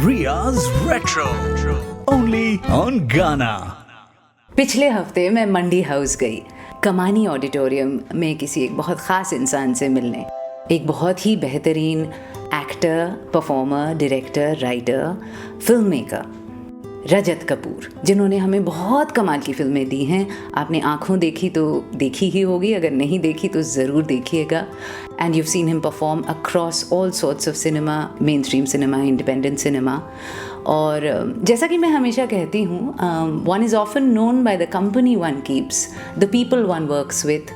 Riya's Retro, only on Ghana. पिछले हफ्ते मैं मंडी हाउस गई, कमानी ऑडिटोरियम में किसी एक बहुत ख़ास इंसान से मिलने। एक बहुत ही बेहतरीन actor, performer, director, writer, film maker Rajat Kapoor, जिन्होंने हमें बहुत कमाल की फिल्में दी हैं। आपने आँखों देखी तो देखी ही होगी, अगर नहीं देखी तो ज़रूर देखिएगा। And you've seen him perform across all sorts of cinema, mainstream cinema, independent cinema. और जैसा कि मैं हमेशा कहती हूँ, one is often known by the company one keeps, the people one works with,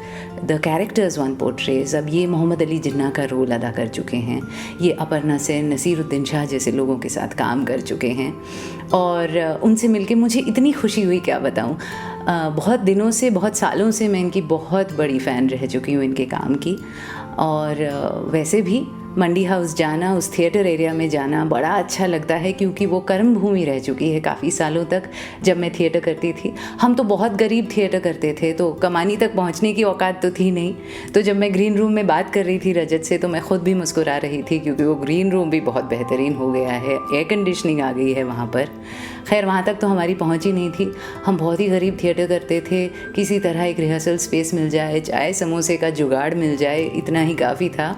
the characters one portrays. अब ये मोहम्मद अली जिन्ना का रोल अदा कर चुके हैं, ये अपर्णा सेन, नसीरुद्दीन शाह जैसे लोगों के साथ काम कर चुके हैं। और उनसे मिलके मुझे इतनी खुशी हुई, क्या बताऊँ। बहुत दिनों से, बहुत सालों से मैं इनकी बहुत बड़ी फ़ैन रह चुकी हूँ, इनके काम की। और वैसे भी मंडी हाउस जाना, उस थिएटर एरिया में जाना बड़ा अच्छा लगता है, क्योंकि वो कर्म भूमि रह चुकी है काफ़ी सालों तक। जब मैं थिएटर करती थी, हम तो बहुत गरीब थिएटर करते थे, तो कमानी तक पहुंचने की औकात तो थी नहीं। तो जब मैं ग्रीन रूम में बात कर रही थी रजत से, तो मैं ख़ुद भी मुस्कुरा रही थी, क्योंकि वो ग्रीन रूम भी बहुत बेहतरीन हो गया है, एयर कंडीशनिंग आ गई है वहाँ पर। खैर, वहाँ तक तो हमारी पहुँच ही नहीं थी। हम बहुत ही गरीब थिएटर करते थे, किसी तरह एक रिहर्सल स्पेस मिल जाए, चाय समोसे का जुगाड़ मिल जाए, इतना ही काफ़ी था।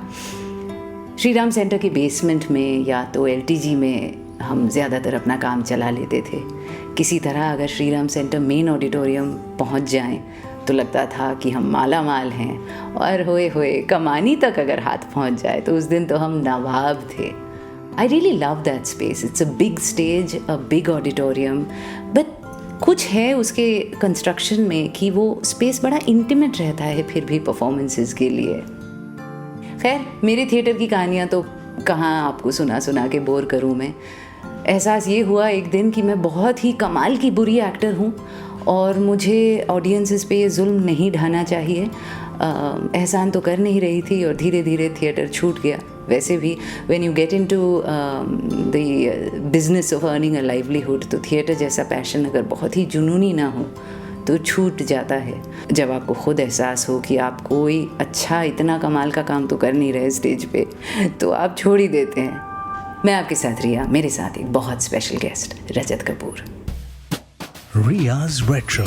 श्री राम सेंटर के बेसमेंट में या तो एलटीजी में हम ज़्यादातर अपना काम चला लेते थे। किसी तरह अगर Shri Ram centre main auditorium पहुंच जाएं तो लगता था कि हम माला माल हैं, और होए होए कमानी तक अगर हाथ पहुंच जाए तो उस दिन तो हम नवाब थे। I really love that space. It's a big stage, a big auditorium, but कुछ है उसके कंस्ट्रक्शन में कि वो स्पेस बड़ा इंटीमेट रहता है फिर भी परफॉर्मेंसेस के लिए। खैर, मेरे थिएटर की कहानियाँ तो कहाँ आपको सुना के बोर करूँ मैं। एहसास ये हुआ एक दिन कि मैं बहुत ही कमाल की बुरी एक्टर हूँ और मुझे ऑडियंसेस पे ये जुल्म नहीं ढाना चाहिए। एहसान तो कर नहीं रही थी और धीरे धीरे थिएटर छूट गया। वैसे भी when you get into the business of earning a livelihood, तो थिएटर जैसा पैशन अगर बहुत ही जुनूनी ना हो तो छूट जाता है। जब आपको खुद एहसास हो कि आप कोई अच्छा इतना कमाल का काम तो कर नहीं रहे स्टेज पे, तो आप छोड़ ही देते हैं। मैं आपके साथ रिया, मेरे साथ एक बहुत special guest Rajat Kapoor. Riya's Retro,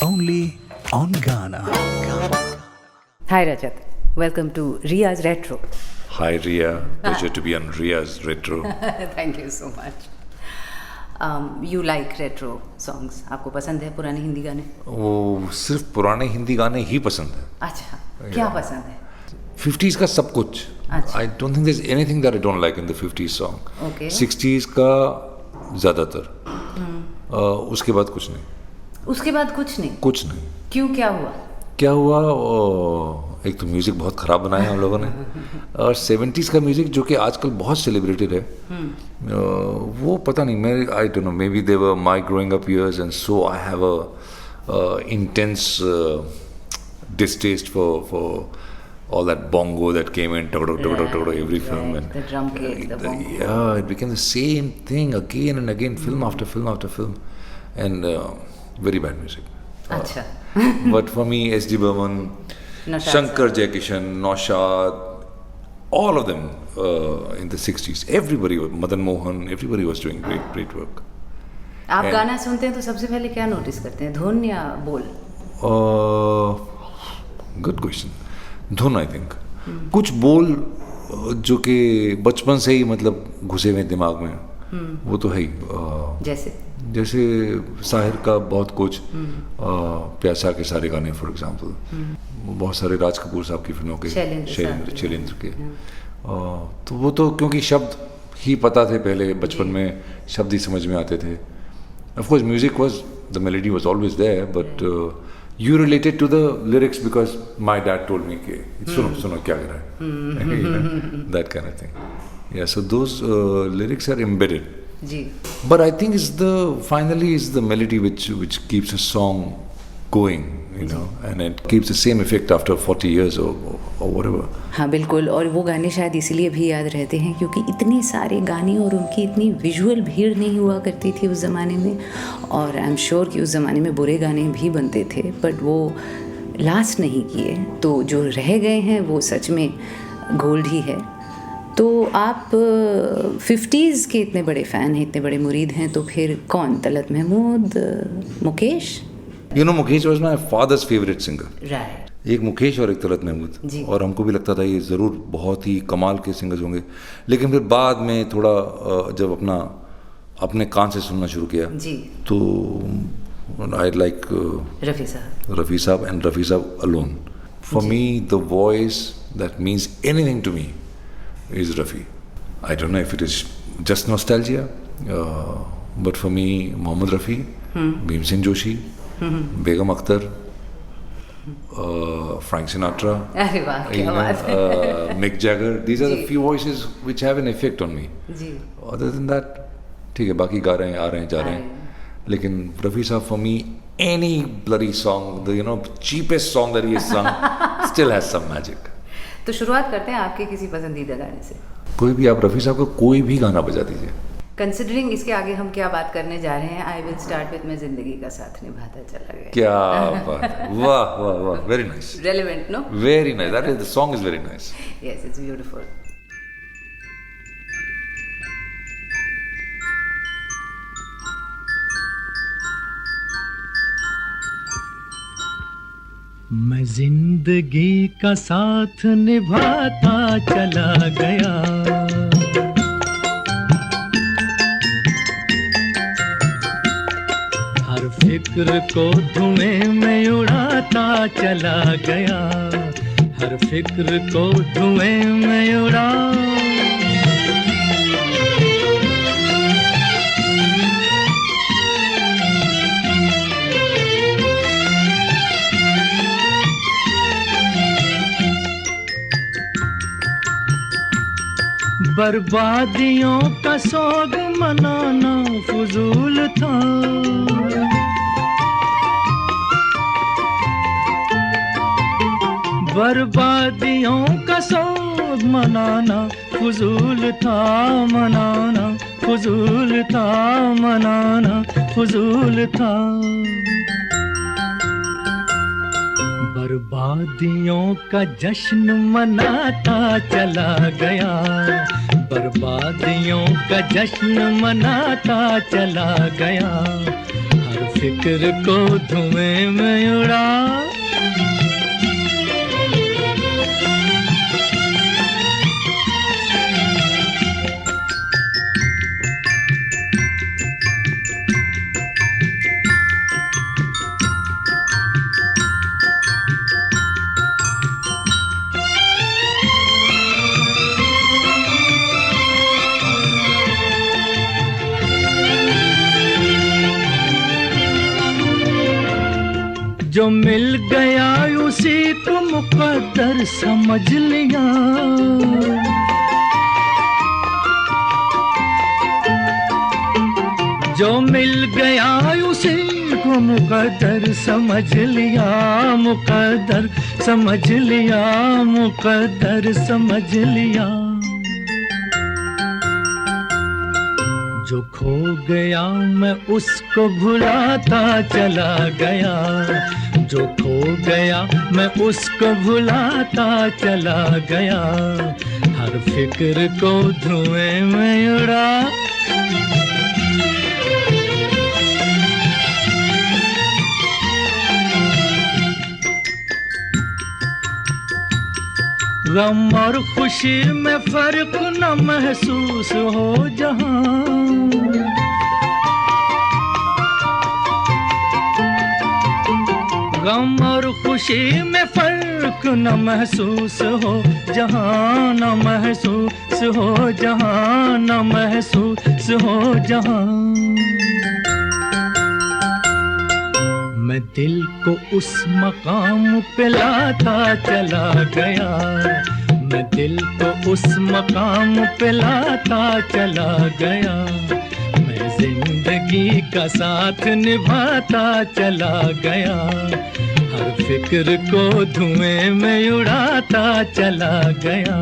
only on Ghana. Hi Rajat, welcome to Riya's retro. Hi Ria, pleasure to be on Ria's Retro. Thank you so much. You like retro songs, आपको पसंद है पुराने हिंदी गाने? वो सिर्फ पुराने हिंदी गाने ही पसंद है। अच्छा, क्या पसंद है? 50s का सब कुछ। अच्छा। I don't think there's anything that I don't like in the 50s song. Okay. 60s का ज़्यादातर। उसके बाद कुछ नहीं। उसके बाद कुछ नहीं? कुछ नहीं। क्यों, क्या हुआ? क्या हुआ? एक तो म्यूज़िक बहुत ख़राब बनाया हम लोगों ने, और 70s का म्यूज़िक जो कि आजकल बहुत सेलिब्रेटेड है, वो पता नहीं, मैं आई don't no, may be they were my growing up years and so I have a intense distaste for all that bongo that came in every film, and the drum kit, the bongo. Yeah, it became the same thing again and again, film after film after film, and very bad music. अच्छा। But for me, S.D. Burman, Shankar Jaikishan, Naushad, all of them in the 60s, everybody, Madan Mohan, everybody was doing great work. आप गाना सुनते हैं तो सबसे पहले क्या notice करते हैं, धुन या बोल? Good question. धुन, आई थिंक। कुछ बोल जो कि बचपन से ही मतलब घुसे हुए दिमाग में, वो तो है ही। जैसे साहिर का बहुत कुछ, प्यासा के सारे गाने फॉर एग्जांपल, बहुत सारे राज कपूर साहब की फिल्मों के, शैलेंद्र के, तो वो तो क्योंकि शब्द ही पता थे पहले, बचपन में शब्द ही समझ में आते थे। Of course music was, the melody was always there, but you related to the lyrics because my dad told me कि सुनो क्या कर रहा है, that kind of thing. Yeah, so those lyrics are embedded. Ji. But I think finally is the melody which keeps a song going, you know, and it keeps the same effect after 40 years or whatever. हाँ बिल्कुल, और वो गाने शायद इसीलिए भी याद रहते हैं क्योंकि इतने सारे गाने और उनकी इतनी विजुअल भीड़ नहीं हुआ करती थी उस ज़माने में। और आई एम श्योर कि उस ज़माने में बुरे गाने भी बनते थे, बट वो लास्ट नहीं किए, तो जो रह गए हैं वो सच में गोल्ड ही है। तो आप 50s के इतने बड़े फ़ैन हैं, इतने बड़े मुरीद हैं, तो फिर कौन? Talat Mahmood, Mukesh? Mukesh was my father's favourite singer. Right. एक मुकेश और एक तलत महमूद, और हमको भी लगता था ये ज़रूर बहुत ही कमाल के सिंगर्स होंगे। लेकिन फिर बाद में थोड़ा जब अपने कान से सुनना शुरू किया जी, तो आई लाइक रफ़ी साहब एंड रफ़ी साहब alone. For me the voice that means anything to me is Rafi. I don't know if it is just nostalgia, but for me Mohammed Rafi, Bhim Singh Joshi, Begum Akhtar, Frank Sinatra, अरे वाह, क्या बात है। Mick Jagger, these are the few voices which have an effect on me. Ji. Other than that, ठीक है, बाकी गा रहे हैं, आ रहे हैं, जा रहे हैं, लेकिन रफ़ी साहब for me any bloody song, the cheapest song that he has sung still has some magic. तो शुरुआत करते हैं आपके किसी पसंदीदा गाने से। कोई भी, आप रफ़ी साहब का कोई भी गाना बजा दीजिए। कंसिडरिंग इसके आगे हम क्या बात करने जा रहे हैं, आई विल स्टार्ट विद मैं जिंदगी का साथ निभाता चला गया। क्या बात है, वाह वाह वाह, very nice, relevant, no? Very nice, that is the song is very nice. Yes, it's beautiful. मैं जिंदगी का साथ निभाता चला गया, हर फिक्र को धुएं में उड़ाता चला गया, हर फिक्र को धुएं में उड़ा। बर्बादियों का सोग मनाना फजूल था, बर्बादियों का सोग मनाना फजूल था, मनाना फजूल था, मनाना फजूल था। बर्बादियों का जश्न मनाता चला गया, बर्बादियों का जश्न मनाता चला गया, हर फिक्र को धुएं में उड़ा। जो मिल गया उसी को मुकद्दर समझ लिया, जो मिल गया उसी को मुकद्दर समझ लिया, मुकद्दर समझ लिया, मुकद्दर समझ लिया। जो खो गया मैं उसको भुलाता चला गया, जो खो गया मैं उसको भुलाता चला गया, हर फिक्र को धुएं में उड़ा। गम और खुशी में फर्क न महसूस हो जहां, गम और खुशी में फर्क न महसूस हो जहां, न महसूस हो जहां, न महसूस हो जहां। मैं दिल को उस मकाम पे लाता चला गया, मैं दिल को उस मकाम पे लाता चला गया, मैं जिंदगी का साथ निभाता चला गया, हर फिक्र को धुएं में उड़ाता चला गया।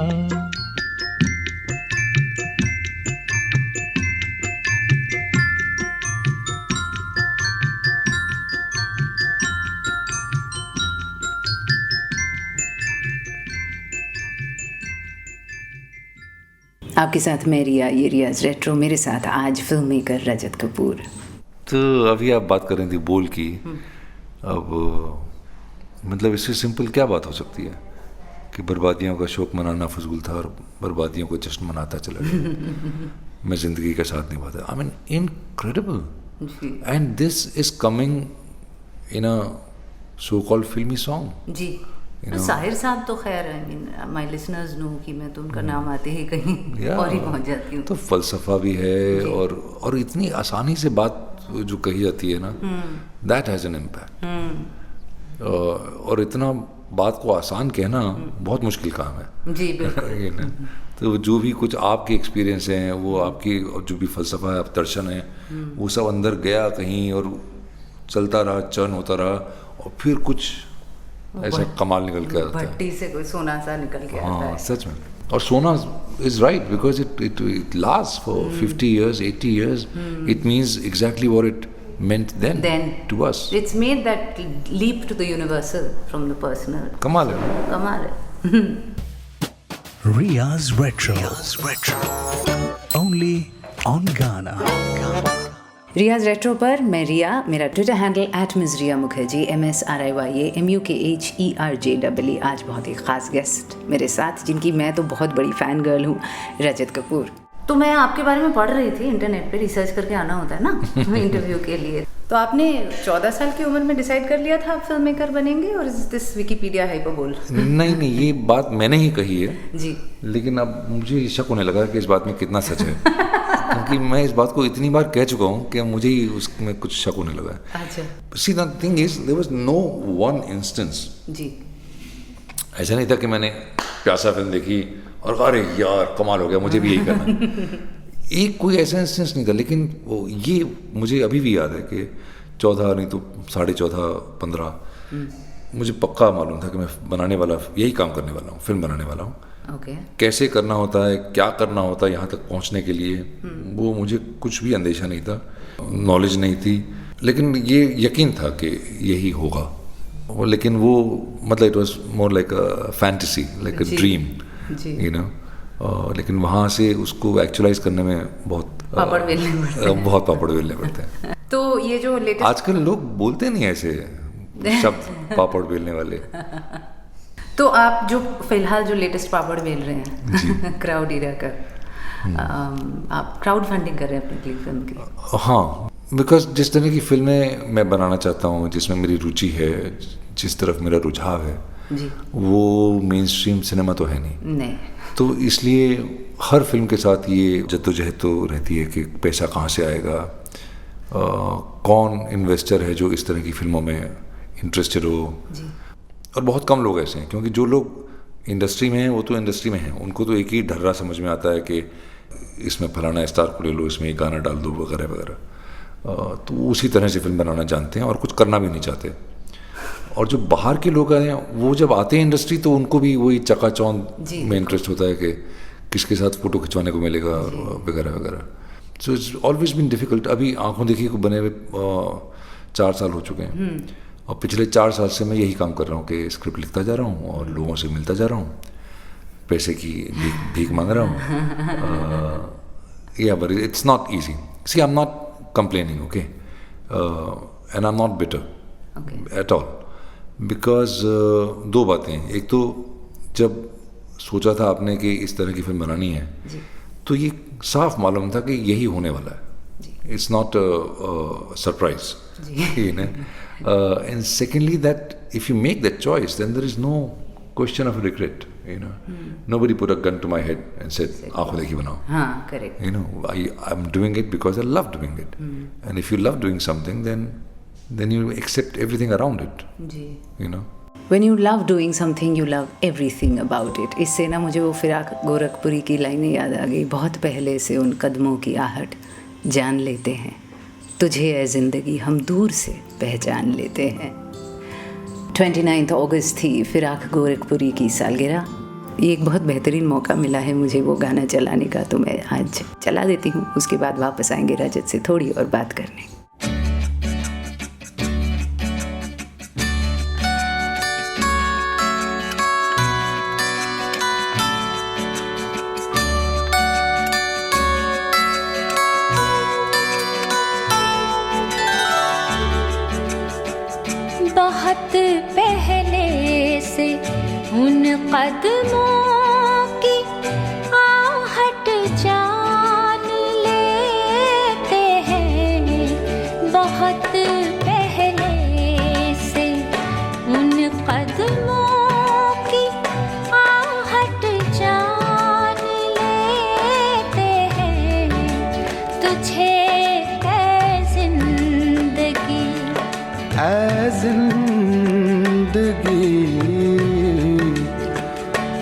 आपके साथ मैं रिया, ये रियाज रेट्रो, मेरे साथ आज फिल्म मेकर रजत कपूर। तो अभी आप बात कर रही थी बोल की, अब मतलब इससे सिंपल क्या बात हो सकती है कि बर्बादियों का शौक मनाना फजूल था और बर्बादियों को जश्न मनाता चला गया, मैं ज़िंदगी का साथ निभाता। I mean incredible, and this is coming in a so called filmi song जी। तो साहिर साहब तो खैर, I mean my listeners know कि मैं तो उनका नाम आते ही कहीं और ही पहुंच जाती हूँ। तो फलसफा भी है और इतनी आसानी से बात जो कही जाती है ना, दैट हैज़ एन इम्पैक्ट। और इतना बात को आसान कहना बहुत मुश्किल काम है जी, बिल्कुल। तो जो भी कुछ आपके एक्सपीरियंस हैं, वो आपकी जो भी फलसफा है, दर्शन है, वो सब अंदर गया कहीं और चलता रहा, चर्न होता रहा, और फिर कुछ ऐसा कमाल निकल के आता है, भट्टी से कोई सोना सा निकल के आता है। सच में। और सोना is right because it last for 50 years, 80 years. It means exactly what it meant then to us. It's made that leap to the universal from the personal. कमाल है। कमाल है। Riya's Retro. Only on Ghana. Riya's retro पर मैं रिया, मेरा Twitter handle @MsRiya Mukherjee, MsRiya MUKHERJEE। आज बहुत ही ख़ास गेस्ट मेरे साथ, जिनकी मैं तो बहुत बड़ी फ़ैन गर्ल हूँ, रजत कपूर। तो मैं आपके बारे में पढ़ रही थी, इंटरनेट पे रिसर्च करके आना होता है ना इंटरव्यू के लिए। तो आपने 14 साल की उम्र में डिसाइड कर लिया था आप फिल्म मेकर बनेंगे, और इज दिस विकिपीडिया हाइपरबोल? नहीं, ये बात मैंने ही कही है जी, लेकिन अब मुझे शक होने लगा कि इस बात में कितना सच है क्योंकि मैं इस बात को इतनी बार कह चुका हूँ कि मुझे ही उसमें कुछ शक होने लगा है। अच्छा। See the thing is there was no one instance. जी। ऐसा नहीं था कि मैंने प्यासा फिल्म देखी और अरे यार कमाल हो गया, मुझे भी यही करना एक कोई ऐसा इंस्टेंस नहीं था। लेकिन वो ये मुझे अभी भी याद है कि 14 नहीं तो 14.5 15 मुझे पक्का मालूम था कि मैं बनाने वाला यही काम करने वाला हूँ, फिल्म बनाने वाला हूँ। कैसे करना होता है, क्या करना होता है यहाँ तक पहुँचने के लिए, वो मुझे कुछ भी अंदेशा नहीं था, नॉलेज नहीं थी, लेकिन ये यकीन था कि यही होगा। लेकिन वो मतलब it was more like a fantasy, like a dream, you know. लेकिन वहाँ से उसको एक्चुअलाइज करने में बहुत पापड़ बेलने पड़ते हैं। तो ये जो लेटेस्ट, आजकल लोग बोलते नहीं ऐसे शब्द पापड़ बेलने वाले। तो आप जो फिलहाल जो लेटेस्ट पापड़ बेल रहे हैं क्राउड एरिया का, आप क्राउड फंडिंग कर रहे हैं अपनी फिल्म की? हाँ, बिकॉज जिस तरह की फिल्में मैं बनाना चाहता हूँ, जिसमें मेरी रुचि है, जिस तरफ मेरा रुझाव है जी, वो मेन स्ट्रीम सिनेमा तो है नहीं। तो इसलिए हर फिल्म के साथ ये जद्दोजहद तो रहती है कि पैसा कहाँ से आएगा, कौन इन्वेस्टर है जो इस तरह की फिल्मों में इंटरेस्टेड हो जी। और बहुत कम लोग ऐसे हैं, क्योंकि जो लोग इंडस्ट्री में हैं वो तो इंडस्ट्री में हैं, उनको तो एक ही ढर्रा समझ में आता है कि इसमें फलाना स्टार को ले लो, इसमें एक गाना डाल दो वगैरह वगैरह। तो उसी तरह से फिल्म बनाना जानते हैं और कुछ करना भी नहीं चाहते। और जो बाहर के लोग हैं वो जब आते हैं इंडस्ट्री तो उनको भी वही चकाचौंध में इंटरेस्ट होता है कि किसके साथ फ़ोटो खिंचवाने को मिलेगा वगैरह वगैरह। So it's always been difficult. अभी आंखों देखी को बने हुए 4 साल हो चुके हैं और पिछले 4 साल से मैं यही काम कर रहा हूँ कि स्क्रिप्ट लिखता जा रहा हूँ और लोगों से मिलता जा रहा हूँ, पैसे की भीख मांग रहा हूँ। Yeah but it's not easy. See I am not complaining, okay? And I'm not bitter at all. Because 2 बातें, एक तो जब सोचा था आपने कि इस तरह की फिल्म बनानी है तो ये साफ मालूम था कि यही होने वाला है। It's not a surprise. You know? And secondly, that if you make that choice, then there is no question of regret. You know, nobody put a gun to my head and said, "आँखों देखी बनाओ." हाँ, correct. You know, I'm doing it because I love doing it. And if you love doing something, then you accept everything around it. Ji. You know. When you love doing something, you love everything about it. इससे ना मुझे वो फिराक गोरखपुरी की लाइनें याद आ गई। बहुत पहले से उन कदमों की आहट जान लेते हैं, तुझे ऐ जिंदगी हम दूर से पहचान लेते हैं। 29 अगस्त थी फिराक गोरखपुरी की सालगिरह। ये एक बहुत बेहतरीन मौका मिला है मुझे वो गाना चलाने का, तो मैं आज चला देती हूँ। उसके बाद वापस आएंगे रजत से थोड़ी और बात करने। बहुत पहले से उन कदमों की आहट जान लेते हैं, बहुत पहले से उन कदमों की आहट जान लेते हैं। तुझे ऐ जिंदगी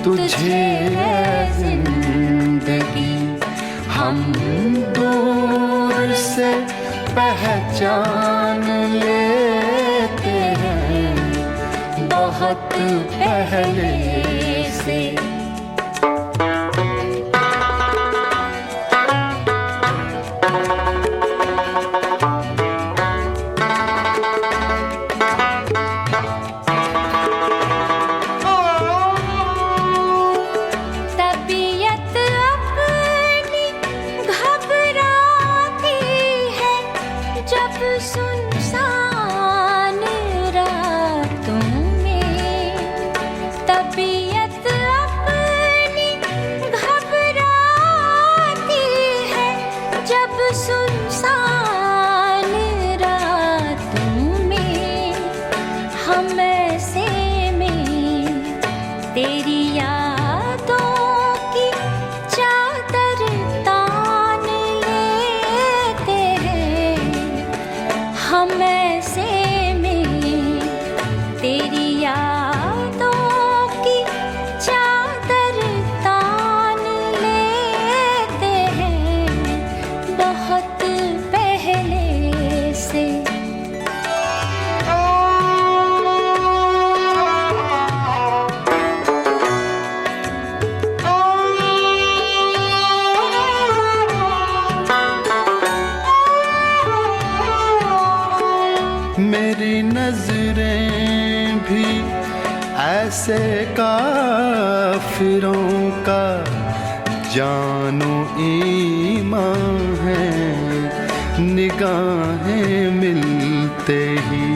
तुझे जिंदगी हम दूर से पहचान लेते हैं, बहुत पहले से। सुनसान रातों में तबीयत अपनी घबराती है, जब सुनसान रातों में हम ऐसे में तेरी यादों की चादर तान लेते हैं, हम ऐसे में तेरी यादों की चादर तान लेते हैं, बहुत पहले से। मेरी नजरें भी ऐसे काफिरों का जानो ईमान है, निगाहें मिलते ही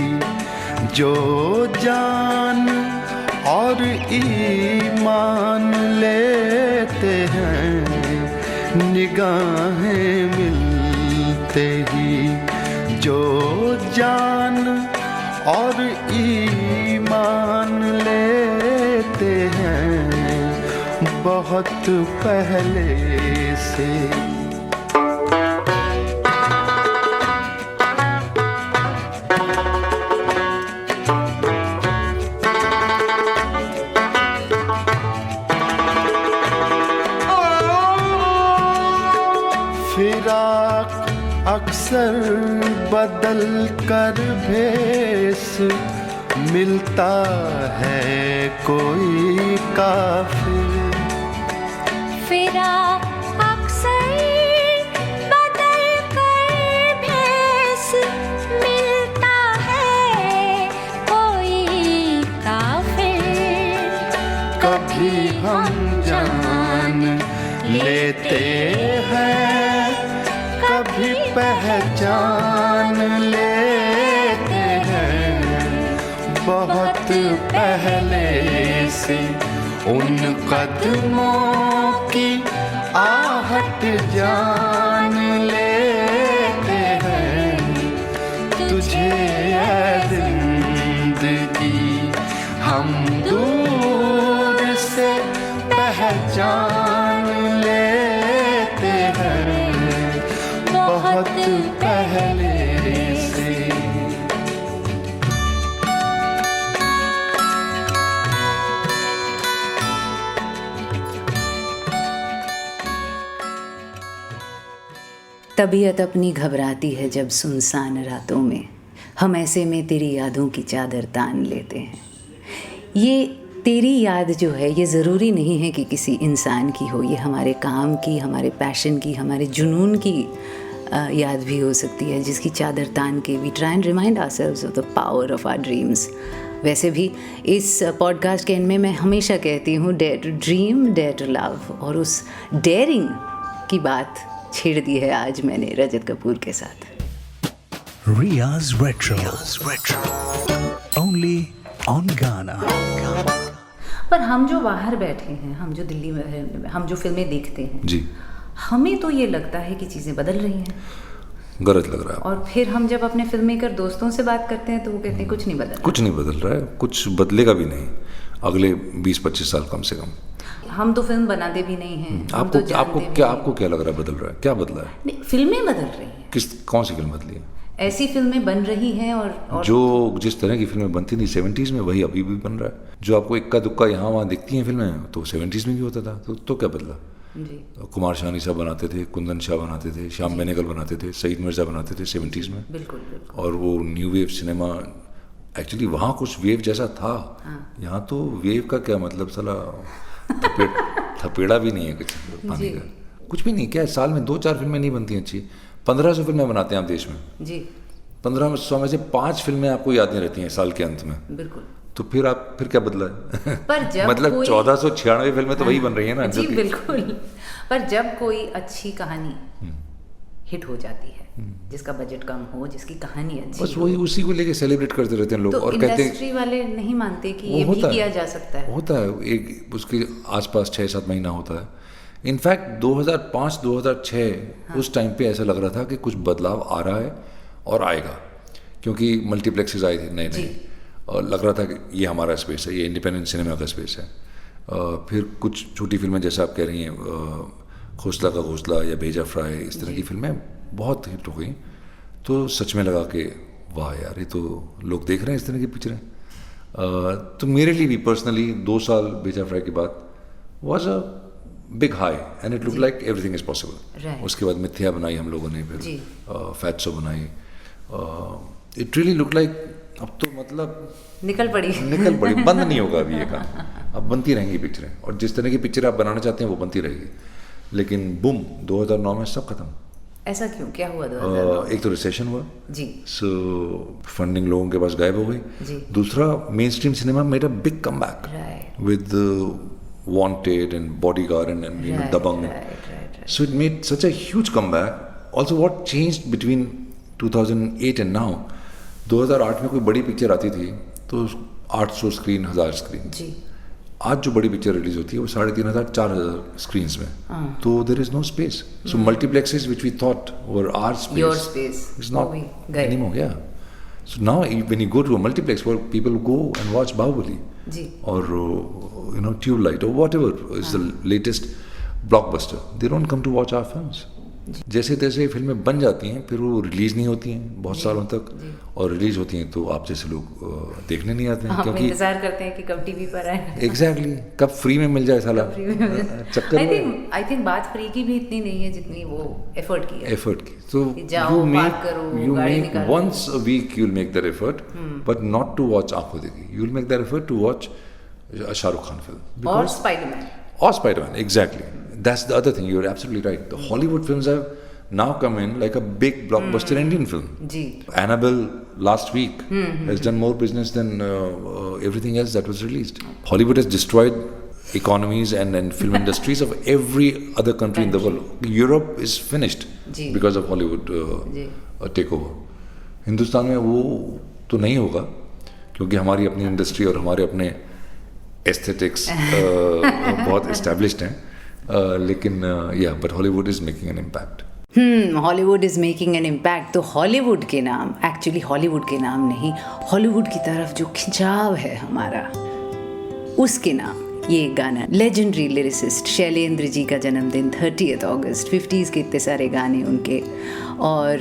जो जान और ईमान लेते हैं, निगाहें मिलते ही जो जान और ईमान लेते हैं, बहुत पहले से। फिराक अक्सर बदल कर भेस मिलता है कोई काफिर। फिराक अक्सर बदल कर भेस मिलता है कोई काफिर। कभी हम जान लेते हैं, कभी पहचान लेते हैं, बहुत पहले से उन कदमों की आहट जान लेते हैं। तुझे ऐ जिंदगी हम दूर से पहचान लेते हैं, बहुत पहले से। तबीयत अपनी घबराती है जब सुनसान रातों में, हम ऐसे में तेरी यादों की चादर तान लेते हैं। ये तेरी याद जो है ये ज़रूरी नहीं है कि किसी इंसान की हो, ये हमारे काम की, हमारे पैशन की, हमारे जुनून की याद भी हो सकती है, जिसकी चादर तान के we try and remind ourselves of the power of our dreams. वैसे भी इस पॉडकास्ट के एंड में मैं हमेशा कहती हूँ dare to dream, dare to love, और उस डेयरिंग की बात छेड़ दी है आज मैंने रजत कपूर के साथ। Riya's Retro. only on Gaana. पर हम जो बाहर बैठे हैं, हम जो दिल्ली में हैं, हम जो फिल्में देखते हैं जी, हमें तो ये लगता है कि चीज़ें बदल रही हैं, गलत लग रहा है। और फिर हम जब अपने फिल्म मेकर दोस्तों से बात करते हैं तो वो कहते हैं कुछ नहीं बदल रहा। कुछ नहीं बदल रहा है, कुछ बदलेगा भी नहीं अगले 20-25 साल कम से कम। हम तो फिल्म बनाते भी नहीं हैं। हम आपको तो जानते आपको भी क्या नहीं। आपको क्या लग रहा है बदल रहा है? क्या बदला है? नहीं, फिल्में बदल रही हैं, कौन सी फिल्म बदली है? ऐसी फिल्में बन रही हैं और जो जिस तरह की फिल्में बनती थी 70s में, वही अभी भी बन रहा है। जो आपको इक्का दुक्का यहाँ वहाँ दिखती हैं फिल्में, तो 70s में भी होता था। तो क्या बदला? जी कुमार शानी साहब बनाते थे, कुंदन शाह बनाते थे, श्याम बेनेगल बनाते थे, सईद मिर्ज़ा बनाते थे 70s में। बिल्कुल बिल्कुल। और वो न्यू वेव सिनेमा, एक्चुअली वहाँ कुछ वेव जैसा था। यहाँ तो वेव का क्या मतलब, साला थपेड़ा भी नहीं है कुछ पानी का, कुछ भी नहीं। क्या है, साल में 2-4 फिल्में नहीं बनती अच्छी, 1500 फिल्में बनाते हैं आप देश में। जी 1500 में से 5 फिल्में आपको याद नहीं रहती हैं साल के अंत में। बिल्कुल। तो फिर क्या बदला है? पर जब मतलब कोई- 1496 फिल्में तो वही बन रही है ना। जी जो कि- बिल्कुल। पर जब कोई अच्छी कहानी हिट हो जाती है, जिसका बजट कम हो, जिसकी कहानी अच्छी बस हो, वही उसी को लेके सेलिब्रेट करते रहते हैं लोग, तो और कहते हैं इंडस्ट्री वाले नहीं मानते कि वो ये भी होता है। किया जा सकता है। होता है, एक उसके आसपास 6-7 महीना होता है। इनफैक्ट 2005-2006 उस टाइम पे ऐसा लग रहा था कि कुछ बदलाव आ रहा है और आएगा, क्योंकि मल्टीप्लेक्सेस आए थे नए नए, और लग रहा था कि ये हमारा स्पेस है, ये इंडिपेंडेंट सिनेमा का स्पेस है। फिर कुछ छोटी फिल्में जैसा आप कह रही हैं, घोंसला का घोंसला या भेजा फ्राई, इस तरह की फिल्में बहुत हिट हो गई। तो सच में लगा कि वाह यार, ये तो लोग देख रहे हैं इस तरह की पिक्चरें। तो मेरे लिए भी पर्सनली 2 साल भेजा फ्राई के बाद was a big high, and it look like everything is possible. Right. उसके बाद मिथ्या बनाई हम लोगों ने, जी। फिर फैट्सो बनाई। इट रियली लुक लाइक अब तो मतलब निकल पड़ी। बंद नहीं होगा अभी ये काम, अब बनती रहेंगी पिक्चरें, और जिस तरह की पिक्चर आप बनाना चाहते हैं वो बनती रहेगी। लेकिन बूम 2009 में सब खत्म। ऐसा क्यों, क्या हुआ 2009? एक तो रिसेशन हुआ, जी सो फंडिंग लोगों के पास गायब हो जी। गई। दूसरा, mainstream cinema made a big comeback Right. With Wanted and Bodyguard and Right, Dabangg. right. So it made such a huge comeback. Also, what changed between 2008 and now? 2008 में कोई बड़ी पिक्चर आती थी तो 800 स्क्रीन, 1000 स्क्रीन। जी आज जो बड़ी picture release होती है वो 3500-4000 स्क्रीन में, तो there is no space. So multiplexes which we thought were our Your space space. Is not वो भी गए। Anymore. Yeah so now when you go to a multiplex where people go and watch Baahubali जी or Tube-Light or whatever is the latest blockbuster, they don't come to watch our films. जैसे तैसे फिल्में बन जाती हैं, फिर वो रिलीज नहीं होती हैं बहुत सालों तक, और रिलीज होती हैं तो आप जैसे लोग देखने नहीं आते हैं, हम क्योंकि इंतजार करते हैं कि कब टीवी पर आए। एग्जैक्टली कब फ्री में मिल जाए साला चक्कर में। आई थिंक बात फ्री की भी इतनी नहीं है जितनी वो एफर्ट की है। एफर्ट की, तो कि जाओ, पार्क करो, गाड़ी निकालो। once a week you'll make that effort, but not to watch Aankhon Dekhi. You'll make that effort to watch a Shah Rukh Khan film. और Because- Spiderman. Or Spider-Man, exactly. That's the other thing. You're absolutely right. The Hollywood films have now come in like a big blockbuster Indian film. जी Annabelle last week has done more business than everything else that was released. Hollywood has destroyed economies and film industries of every other country in the world. Europe is finished जी। because of Hollywood जी। takeover. Hindustan में वो तो नहीं होगा, क्योंकि हमारी अपनी इंडस्ट्री और हमारे अपने एस्थेटिक्स बहुत एस्टेब्लिश्ड हैं, लेकिन या but Hollywood is making an impact. Hollywood is making an impact. तो हॉलीवुड के नाम, एक्चुअली हॉलीवुड के नाम नहीं, हॉलीवुड की तरफ जो खिंचाव है हमारा, उसके नाम ये गाना। लेजेंडरी लिरिसिस्ट शैलेंद्र जी का जन्मदिन 30 अगस्त, 50s के इतने सारे गाने उनके, और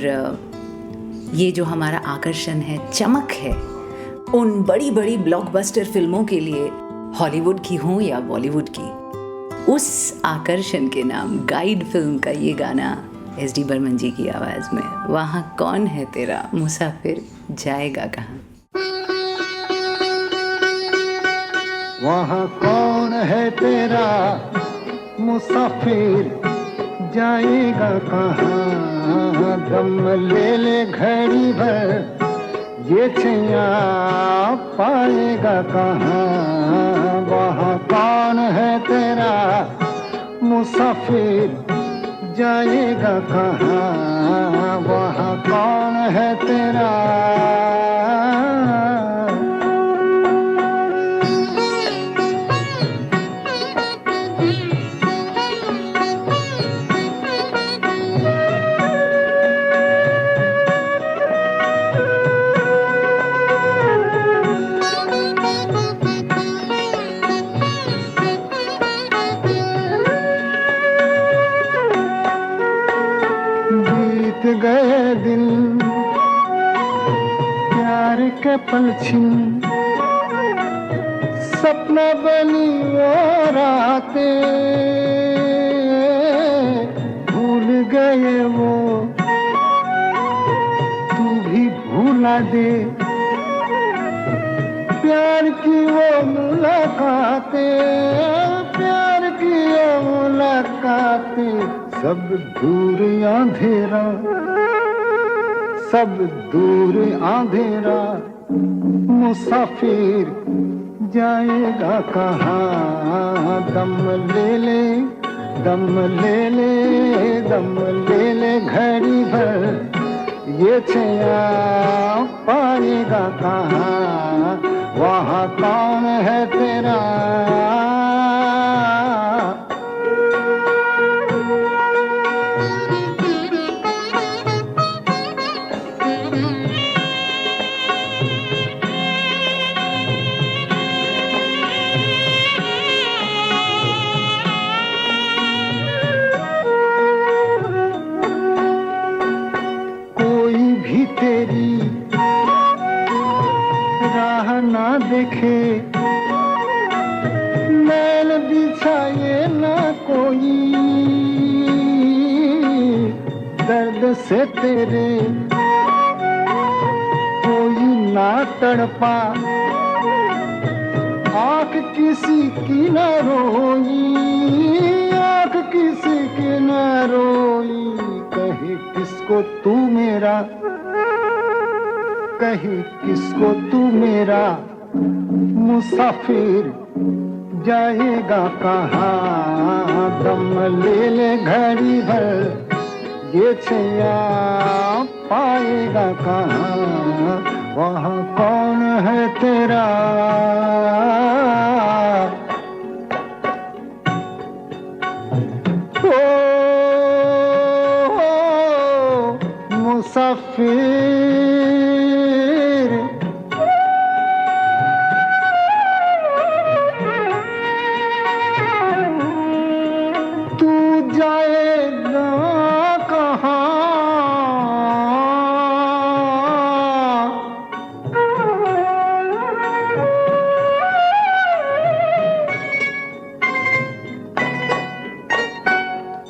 ये जो हमारा आकर्षण है, चमक है उन बड़ी बड़ी ब्लॉकबस्टर फिल्मों के लिए, हॉलीवुड की हो या बॉलीवुड की, उस आकर्षण के नाम गाइड फिल्म का ये गाना एस.डी. बर्मन जी की आवाज़ में, वहाँ कौन है तेरा मुसाफिर जाएगा कहाँ। वहाँ कौन है तेरा मुसाफिर जाएगा कहाँ, दम ले ले घड़ी भर ये छैया पाएगा कहाँ। वहाँ कौन है तेरा मुसाफिर जाएगा कहाँ, वहाँ कौन है तेरा बीत गए दिन, प्यार के पल छिन सपना बनी वो रातें, भूल गए वो तू भी भूला दे, प्यार की वो मुलाकातें, प्यार की वो मुलाकातें, सब दूर अंधेरा, सब दूर अंधेरा, मुसाफिर जाएगा कहाँ, दम ले ले, दम ले ले, दम ले ले घड़ी भर, ये छैया पाएगा कहाँ, वहाँ कौन है तेरा। तेरी राह ना देखे, मैल बिछाए ना कोई, दर्द से तेरे कोई ना तड़पा, आँख किसी की ना रोई, आँख किसी की ना रोई, कहे किसको तू मेरा, कहे किसको तू मेरा, मुसाफिर जाएगा कहाँ, दम ले ले घड़ी भर, ये छैया पाएगा कहाँ, वहाँ कौन है तेरा। ओ मुसाफिर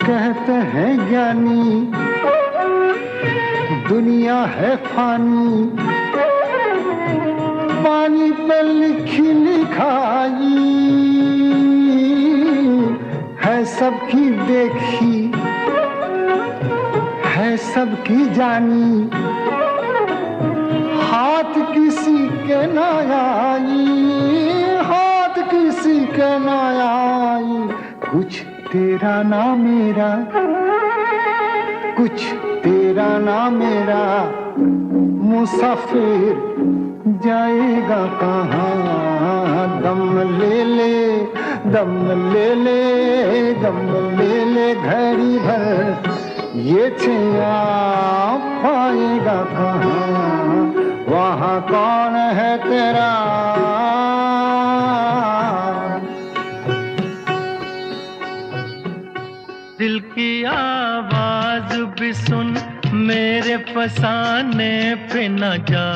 कहते हैं ज्ञानी दुनिया है फानी, पानी पे लिखी लिखाई है, सबकी देखी है, सबकी जानी, हाथ किसी के न आई, हाथ किसी के न आई, कुछ तेरा ना मेरा, कुछ तेरा ना मेरा, मुसाफिर जाएगा कहाँ, दम ले ले, दम ले ले, दम ले ले घड़ी भर, ये छैया पाएगा कहाँ, वहाँ कौन है तेरा। दिल की आवाज भी सुन, मेरे फसाने पे न जा,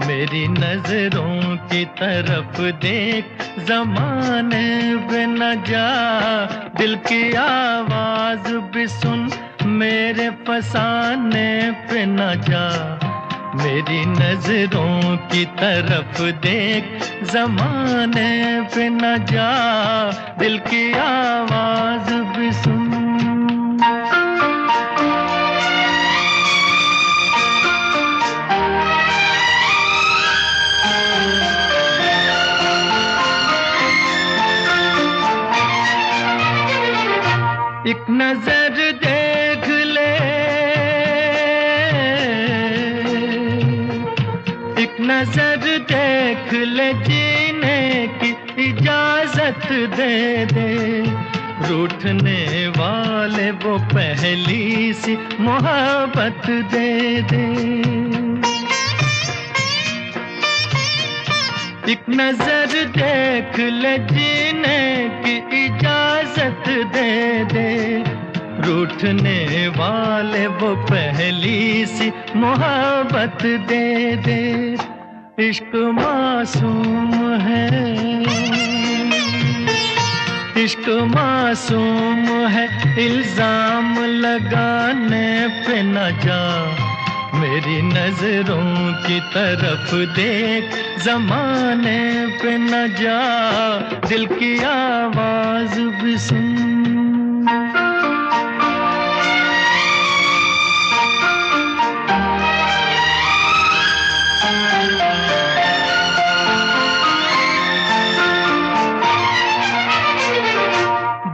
मेरी नजरों की तरफ देख, ज़माने पे न जा, दिल की आवाज भी सुन, मेरे फसाने पे न जा, मेरी नजरों की तरफ देख, ज़माने पे न जा, दिल की आवाज भी सुन। एक नजर देख ले, एक नजर देख ले, जीने की इजाजत दे दे, रूठने वाले वो पहली सी मोहब्बत दे दे। एक नजर देख ले, जीने की इजाजत दे दे, रूठने वाले वो पहली सी मोहब्बत दे दे। इश्क मासूम है, इश्क मासूम है, इल्जाम लगाने पे न जा। मेरी नजरों की तरफ देख, जमाने पे न जा। दिल की आवाज भी सुन।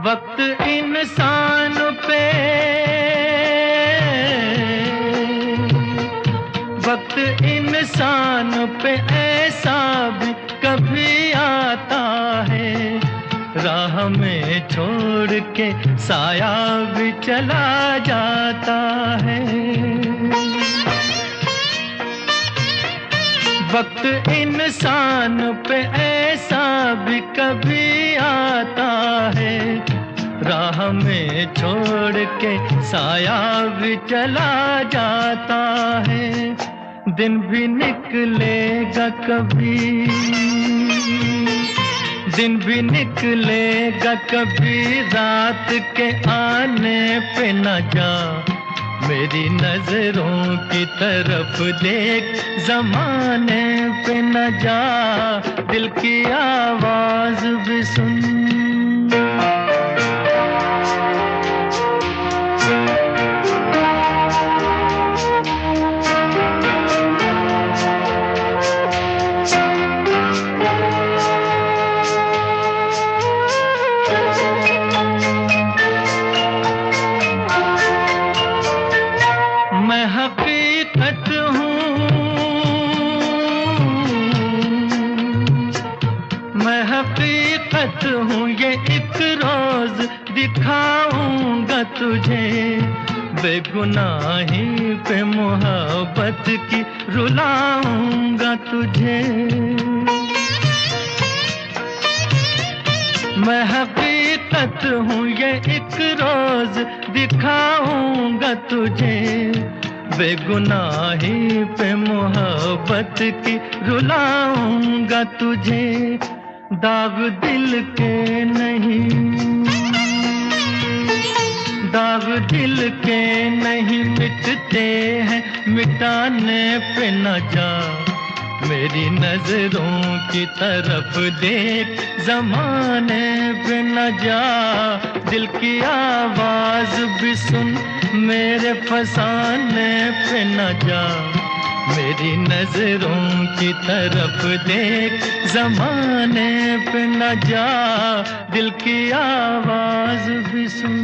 वक्त इंसान पे, वक्त इंसान पे ऐसा भी कभी आता है, राह में छोड़ के साया भी चला जाता है। वक्त इंसान पे ऐसा भी कभी आता है, राह में छोड़ के साया भी चला जाता है। दिन भी निकलेगा कभी, दिन भी निकलेगा कभी, रात के आने पे न जा। मेरी नजरों की तरफ देख, जमाने पे न जा। दिल की आवाज भी सुन। मैं हकीकत हूँ, मैं हकीकत हूँ, ये एक रोज दिखाऊंगा तुझे। बेगुनाही पे मोहब्बत की रुलाऊंगा तुझे। मैं हकीकत हूँ, ये एक रोज दिखाऊंगा तुझे। बेगुनाही पे मोहब्बत की रुलाऊंगा तुझे। दाग दिल के नहीं, दाग दिल के नहीं मिटते हैं, मिटाने पे न जा। मेरी नजरों की तरफ देख, जमाने पे न जा। दिल की आवाज भी सुन, मेरे फसाने पे न जा। मेरी नजरों की तरफ देख, जमाने पे न जा। दिल की आवाज भी सुन।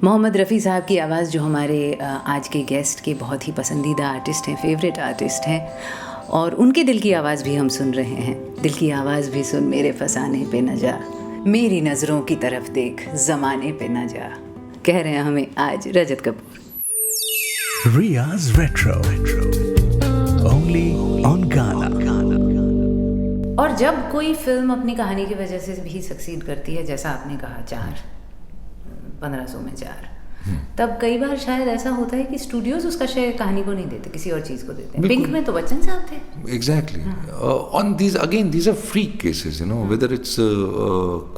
मोहम्मद रफ़ी साहब की आवाज़, जो हमारे आज के गेस्ट के बहुत ही पसंदीदा आर्टिस्ट हैं, फेवरेट आर्टिस्ट हैं, और उनके दिल की आवाज़ भी हम सुन रहे हैं। दिल की आवाज़ भी सुन, मेरे फसाने पे न जा। मेरी नज़रों की तरफ देख, ज़माने पे न जा। कह रहे हैं हमें आज रजत Kapoor. Riya's Retro, only on Gaana. और जब कोई फिल्म अपनी कहानी की वजह से भी सक्सीड करती है, जैसा आपने कहा 1500 में 4, तब कई बार शायद ऐसा होता है कि स्टूडियोज उसका श्रेय कहानी को नहीं देते, किसी और चीज़ को देते हैं। पिंक में तो बच्चन साहब थे। Exactly. On these are freak cases, you know, whether it's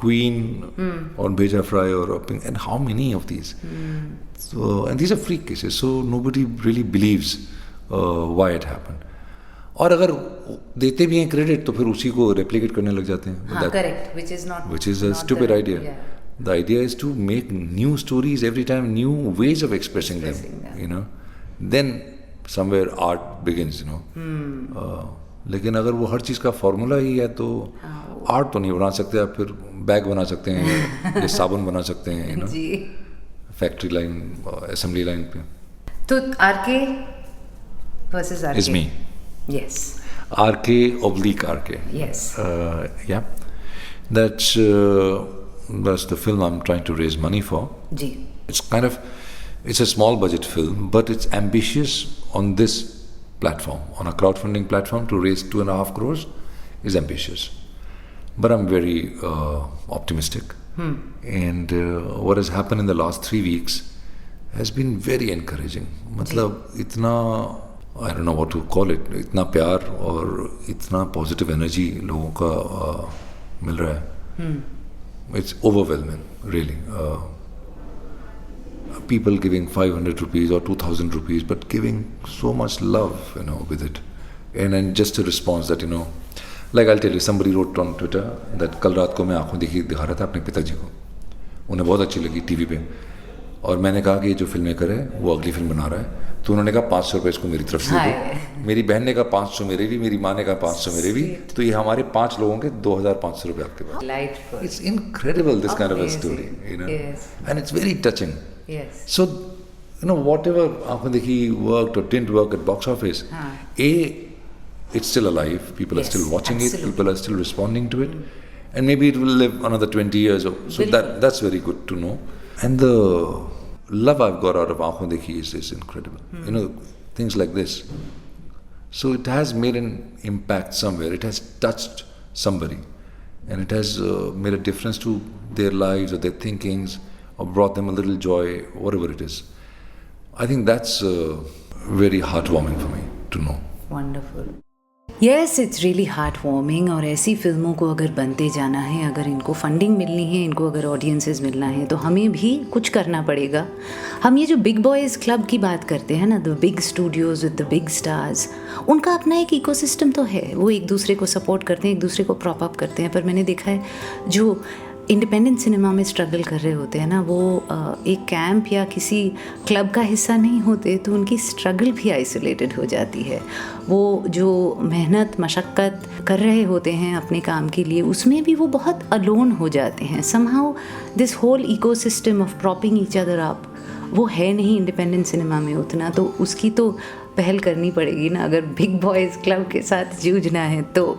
Queen or Beja Fry or Pink, and how many of these? So, and these are freak cases, so nobody really believes why it happened. और अगर देते भी हैं credit, तो फिर उसी को replicate करने लग जाते हैं. हाँ, correct, which is a stupid idea. Yeah. The idea is to make new stories every time, new ways of expressing them, you know. Then somewhere art begins, you know. लेकिन अगर वो हर चीज़ का फॉर्मूला ही है, तो आर्ट तो नहीं बना सकते आप. फिर बैग बना सकते हैं या साबुन बना सकते हैं, you know. Factory line, assembly line पे. तो RK versus RK. Is me. Yes. RK oblique RK. Yes. Yeah. That's the film I'm trying to raise money for. जी. It's a small budget film, but it's ambitious on this platform, on a crowdfunding platform. To raise 2.5 crores is ambitious, but I'm very optimistic. And what has happened in the last 3 weeks has been very encouraging. मतलब इतना I don't know what to call it, इतना प्यार और इतना positive energy लोगों का मिल रहा है. It's overwhelming, really. People giving 500 rupees or 2,000 rupees, but giving so much love, with it. And then just a response that, like I'll tell you, somebody wrote on Twitter that कल रात को मैं आँखों दिखा रहा था अपने पिताजी को. उन्हें बहुत अच्छी लगी टीवी पे. और मैंने कहा कि ये जो फिल्म मेकर है वो अगली फिल्म बना रहा है, तो उन्होंने कहा 500 रुपये इसको मेरी तरफ से दो. मेरी बहन ने कहा 500 मेरे भी, मेरी माँ ने कहा 500 मेरे भी, तो ये हमारे 5 लोगों के 2,500 रुपये आपके पास. It's incredible, this kind of a story, Yes. And it's very touching. Yes. So, whatever Aankhon Dekhi worked or didn't work at box office, it's still alive. People are still watching it. People are still responding to it, and maybe it will live another 20 years. So that's very good to know. And the love I've got out of Aankhon Dekhi is incredible. Things like this. So it has made an impact somewhere. It has touched somebody, and it has made a difference to their lives or their thinkings, or brought them a little joy, whatever it is. I think that's very heartwarming for me to know. Wonderful. Yes, it's really heartwarming. और ऐसी फिल्मों को अगर बनते जाना है, अगर इनको फंडिंग मिलनी है, इनको अगर ऑडियंसेस मिलना है, तो हमें भी कुछ करना पड़ेगा. हम ये जो बिग बॉयज़ क्लब की बात करते हैं ना, the big Studios with the big stars, उनका अपना एक इकोसिस्टम तो है. वो एक दूसरे को सपोर्ट करते हैं, एक दूसरे को प्रॉप अप करते हैं. पर मैंने देखा है जो इंडिपेंडेंट सिनेमा में स्ट्रगल कर रहे होते हैं ना, वो एक कैंप या किसी क्लब का हिस्सा नहीं होते, तो उनकी स्ट्रगल भी आइसोलेटेड हो जाती है. वो जो मेहनत मशक्क़त कर रहे होते हैं अपने काम के लिए, उसमें भी वो बहुत अलोन हो जाते हैं. Somehow this whole ecosystem of propping each other up, वो है नहीं इंडिपेंडेंट सिनेमा में उतना. तो उसकी तो पहल करनी पड़ेगी ना, अगर बिग बॉयज़ क्लब के साथ जूझना है तो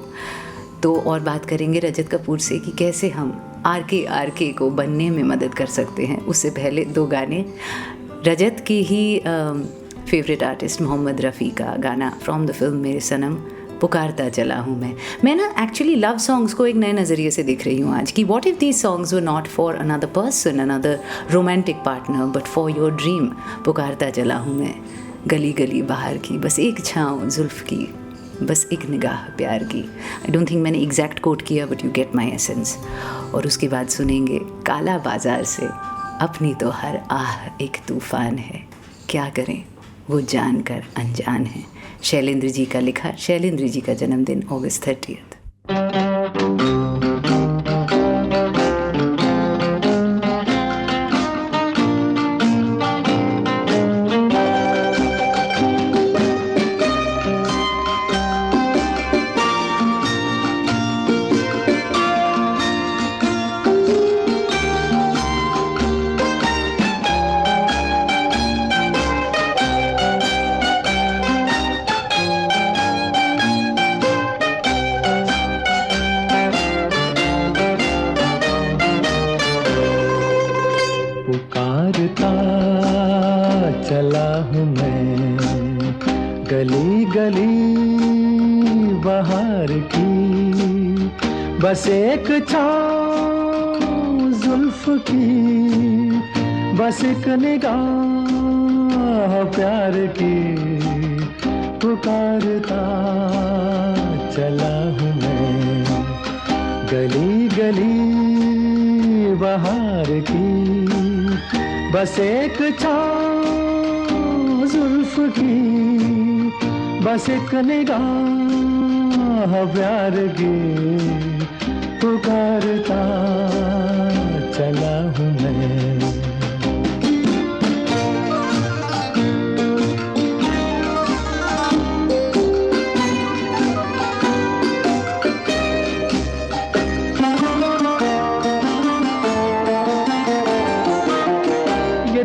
और बात करेंगे रजत कपूर से कि कैसे हम आर.के. को बनने में मदद कर सकते हैं. उससे पहले 2 गाने, रजत के ही फेवरेट आर्टिस्ट मोहम्मद रफ़ी का गाना फ्रॉम द फिल्म मेरे सनम, पुकारता चला हूँ मैं ना एक्चुअली लव सॉन्ग्स को एक नए नज़रिए से देख रही हूँ आज कि what if these songs were not for another person, another romantic partner, but for your dream. पुकारता चला हूँ मैं गली गली बाहर की, बस एक छाँव जुल्फ़ की, बस एक निगाह प्यार की. आई डोंट थिंक मैंने एग्जैक्ट कोट किया, but you get my essence. और उसके बाद सुनेंगे काला बाजार से, अपनी तो हर आह एक तूफ़ान है, क्या करें वो जानकर अनजान है. शैलेंद्र जी का लिखा, शैलेंद्र जी का जन्मदिन अगस्त 30. चला हूँ मैं गली गली बाहर की, बस एक छाँव जुल्फ की, बस एक निगाह प्यार की, पुकारता चला हूँ मैं गली गली बाहर की, बस एक छाँव जुल्फ की, बस एक निगाह प्यार की, पुकारता चला हूँ मैं.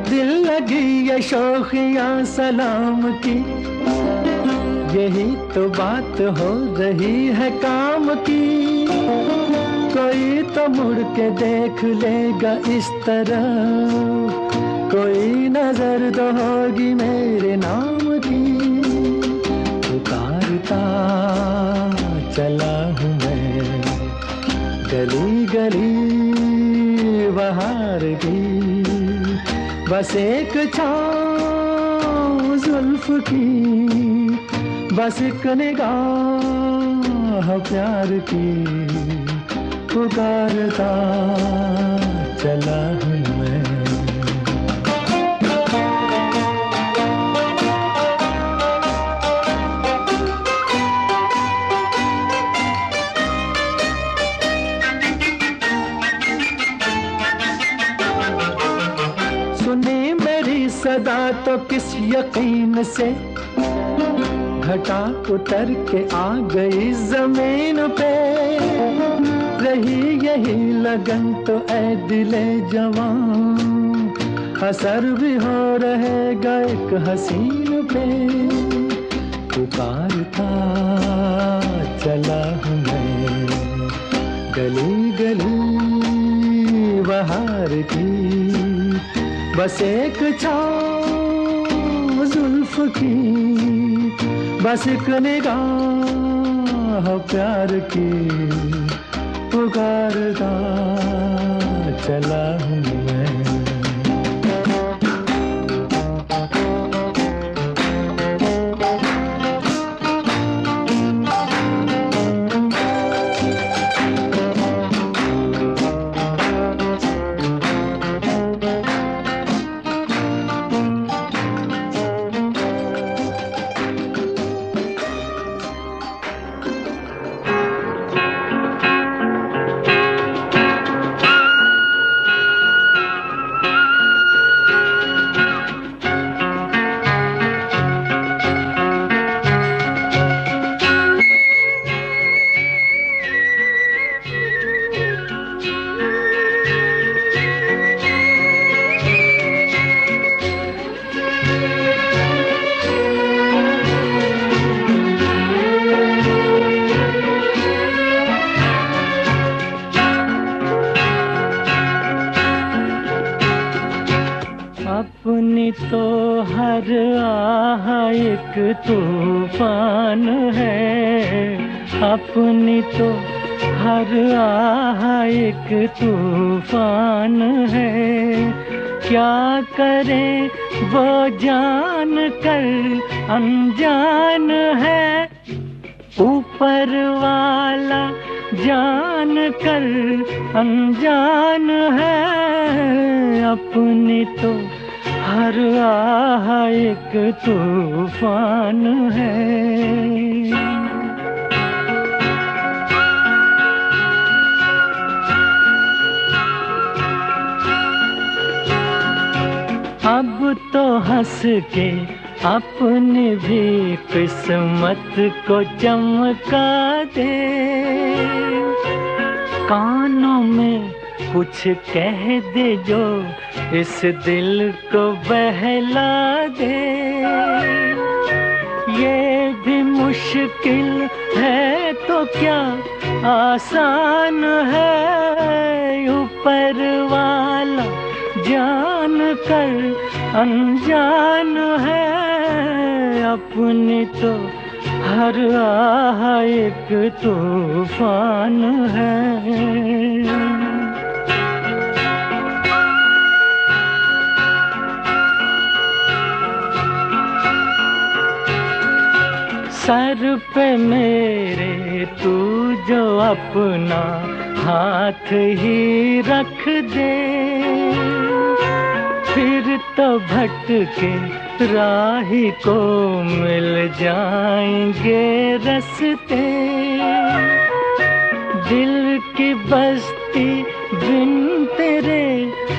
दिल लगी ये शौकियाँ सलाम की, यही तो बात हो रही है काम की. कोई तो मुड़ के देख लेगा इस तरह, कोई नजर तो होगी मेरे नाम की. पुकारता चला हूँ मैं गली गली बहार की, बस एक छाँव जुल्फ की, बस एक निगाह प्यार की, पुकारता चला हूँ मैं। सदा तो किस यकीन से घटा उतर के आ गई जमीन पे, रही यही लगन तो ऐ दिले जवान, असर भी हो रहेगा एक हसीन पे, पुकारता चला हूँ मैं गली गली बहार की, बस एक छाँव जुल्फ की, बस एक निगाह प्यार की, पुकारता चला हूँ मैं। अपनी तो हर आह एक तूफान है, अपनी तो हर आह एक तूफान है, क्या करे वो जान कर अनजान है, ऊपर वाला जान कर अनजान है, अपनी तो हर आह एक तूफान है। अब तो हंस के अपनी भी किस्मत को चमका दे, कानों में कुछ कह दे जो इस दिल को बहला दे, ये भी मुश्किल है तो क्या आसान है, ऊपर वाला जान कर अनजान है, अपनी तो हर आह एक तूफान है। सर पे मेरे तू जो अपना हाथ ही रख दे, फिर तो भटके राही को मिल जाएंगे रस्ते, दिल की बस्ती बिन तेरे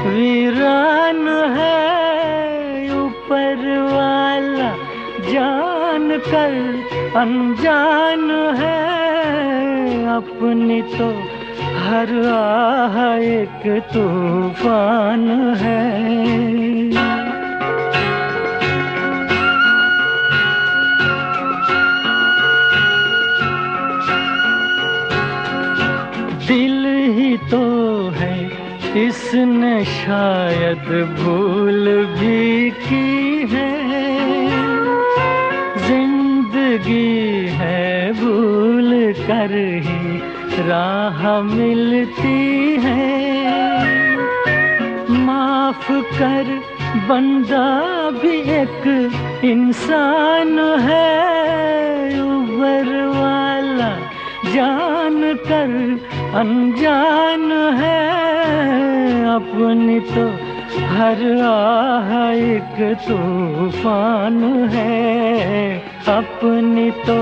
वीरान है, ऊपर वाला जान कर अनजान है, अपनी तो हर आह एक तूफान है। दिल ही तो है इसने शायद भूल भी की है, जिंदगी है भूल कर ही राह मिलती है, माफ कर बंदा भी एक इंसान है, ऊपर वाला जान कर अनजान है, अपनी तो हर आह एक तूफान है, अपनी तो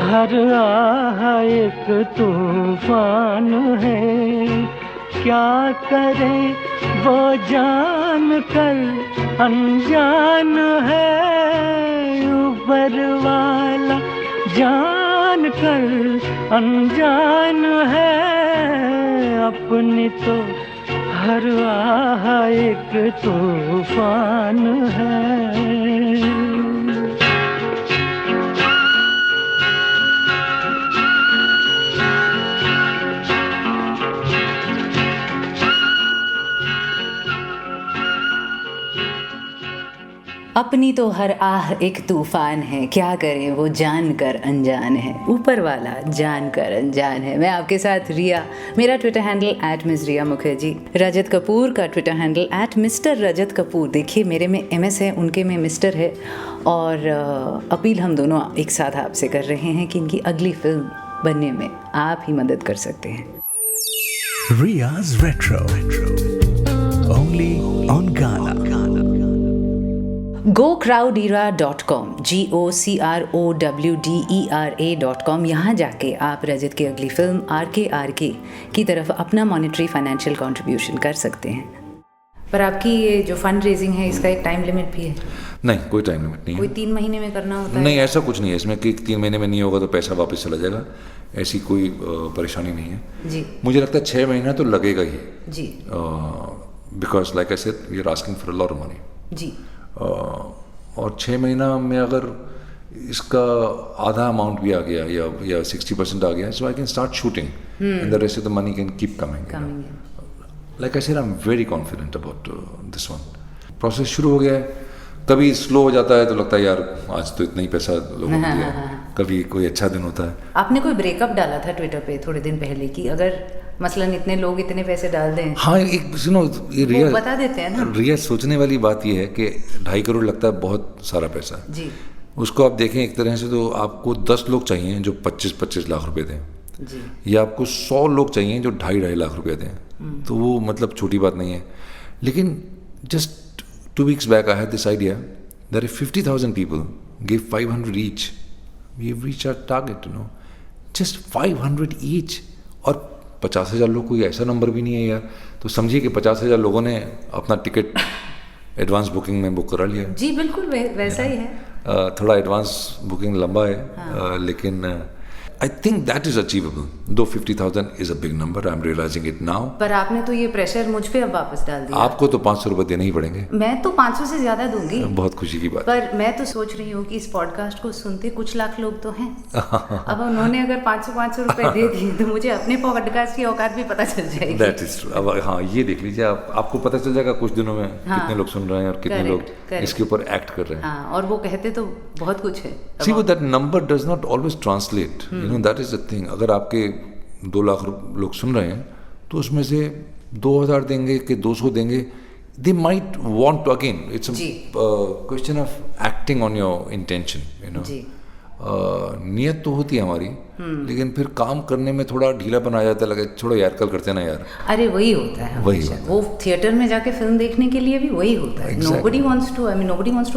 हर आह एक तूफान है, क्या करे वो जान कर अनजान है, ऊपर वाला जान कर अनजान है, अपनी तो हर आह एक तूफान है। अपनी तो हर आह एक तूफान है, क्या करें वो जान कर अनजान है, ऊपर वाला जान कर अनजान है। मैं आपके साथ रिया, मेरा Twitter handle @Ms Riya Mukherjee, रजत कपूर का ट्विटर हैंडल @Mr रजत कपूर। देखिए मेरे में MS है, उनके में मिस्टर है, और अपील हम दोनों एक साथ आपसे कर रहे हैं कि इनकी अगली फिल्म बनने में आप ही मदद कर सकते हैं। Ria's Retro. Only on Ghana. gocrowdera.com GOCROWDERA.com। यहाँ जाके आप रजत की अगली फिल्म RKRK की तरफ अपना मॉनेटरी फाइनेंशियल कंट्रीब्यूशन कर सकते हैं। पर आपकी ये जो फंड रेजिंग है इसका एक टाइम लिमिट भी है? नहीं, कोई टाइम लिमिट नहीं कोई है। 3 महीने में करना होता है? नहीं, ऐसा कुछ नहीं है इसमें कि 3 महीने में नहीं होगा तो पैसा वापस चला जाएगा, ऐसी कोई परेशानी नहीं है जी। मुझे लगता है 6 महीना तो लगेगा ही जी। Because like I said we are asking for a lot of money जी। और 6 महीना में अगर इसका आधा अमाउंट भी आ गया या 60% आ गया, so I can start shooting and the rest of the money can keep coming. Like I said I am very confident about this one. Process शुरू हो गया है, कभी स्लो हो जाता है तो लगता है यार आज तो इतना ही पैसा लोगों को दिया, कभी कोई अच्छा दिन होता है। आपने कोई ब्रेकअप डाला था ट्विटर पे थोड़े दिन पहले कि अगर मसलन इतने लोग इतने पैसे डाल दें? हाँ, एक सुनो, ये रिया बता देते हैं ना। रिया सोचने वाली बात ये है कि 2.5 करोड़ लगता है बहुत सारा पैसा जी। उसको आप देखें एक तरह से तो आपको 10 लोग चाहिए जो 25-25 लाख रुपए दें जी। या आपको 100 लोग चाहिए जो 2.5 लाख रुपए दें, तो वो मतलब छोटी बात नहीं है। लेकिन just 2 weeks back I had this idea that if 50,000 people give 500 each, we've reached our target, you know, just 500 each। और 50,000 लोग कोई ऐसा नंबर भी नहीं है यार, तो समझिए कि 50,000 लोगों ने अपना टिकट एडवांस बुकिंग में बुक करा लिया। जी बिल्कुल वैसा ही है। थोड़ा एडवांस बुकिंग लंबा है, लेकिन I think that is achievable, though 50,000 is a big number, I am realising it now. पर आपने तो ये प्रेशर मुझ पे अब वापस डाल दिया। आपको तो 500 रुपये देने ही पड़ेंगे। मैं तो 500 से ज्यादा दूंगी। बहुत खुशी की बात। पर मैं तो सोच रही हूँ कि इस पॉडकास्ट को सुनते कुछ लाख लोग तो हैं। अब उन्होंने अगर 500 रुपए दे दिए तो मुझे अपने पॉडकास्ट की औकात भी पता चल जाएगी। That is true. अब हाँ, ये देख लीजिए, आपको पता चल जाएगा कुछ दिनों में कितने लोग सुन रहे हैं और कितने लोग इसके ऊपर एक्ट कर रहे हैं। हाँ, और वो कहते तो बहुत कुछ है। See, but that number does not always translate. You know, that is the thing. अगर आपके 2 लाख लोग सुन रहे हैं तो उसमें से 2,000 देंगे कि 200 देंगे, they might want to, again, it's a question of acting on your intention, you know. नियत तो होती है हमारी, लेकिन फिर काम करने में थोड़ा ढीलापन आ जाता है, लगे छोड़ो यार कल करते ना यार। अरे वही होता है, वही होता है। वो थिएटर में जाके फिल्म देखने के लिए भी वही होता है। nobody wants to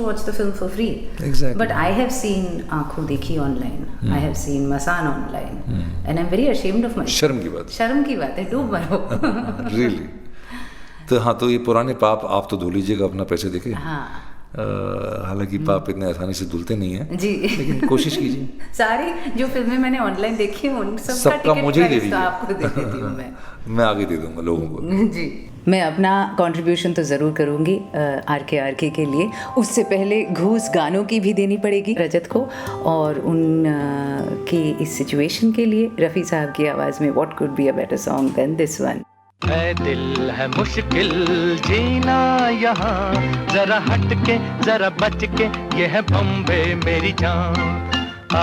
watch the film for free. Exactly. But I have seen आँखों देखी online, I have seen Masan online, and I'm very ashamed of myself. शर्म की बात है, डूब मरो। Really. तो हाँ, तो ये पुराने पाप आप तो धो लीजिएगा अपना पैसे देके। हाँ। हालांकि पाप इतने आसानी से धुलते नहीं है जी, लेकिन कोशिश कीजिए। सारी जो फिल्में मैंने ऑनलाइन देखी उन सबका मुझे ही दे दीजिए, आपको दे देती हूँ मैं आगे दे दूंगा लोगों को। जी, मैं अपना कंट्रीब्यूशन तो ज़रूर करूँगी RKRK के लिए। उससे पहले घूस गानों की भी देनी पड़ेगी रजत को, और उन के इस सिचुएशन के लिए रफ़ी साहब की आवाज़ में what could be a better song than this one. है दिल है मुश्किल जीना यहाँ, जरा हट के जरा बच के, ये है बम्बे मेरी जान। हा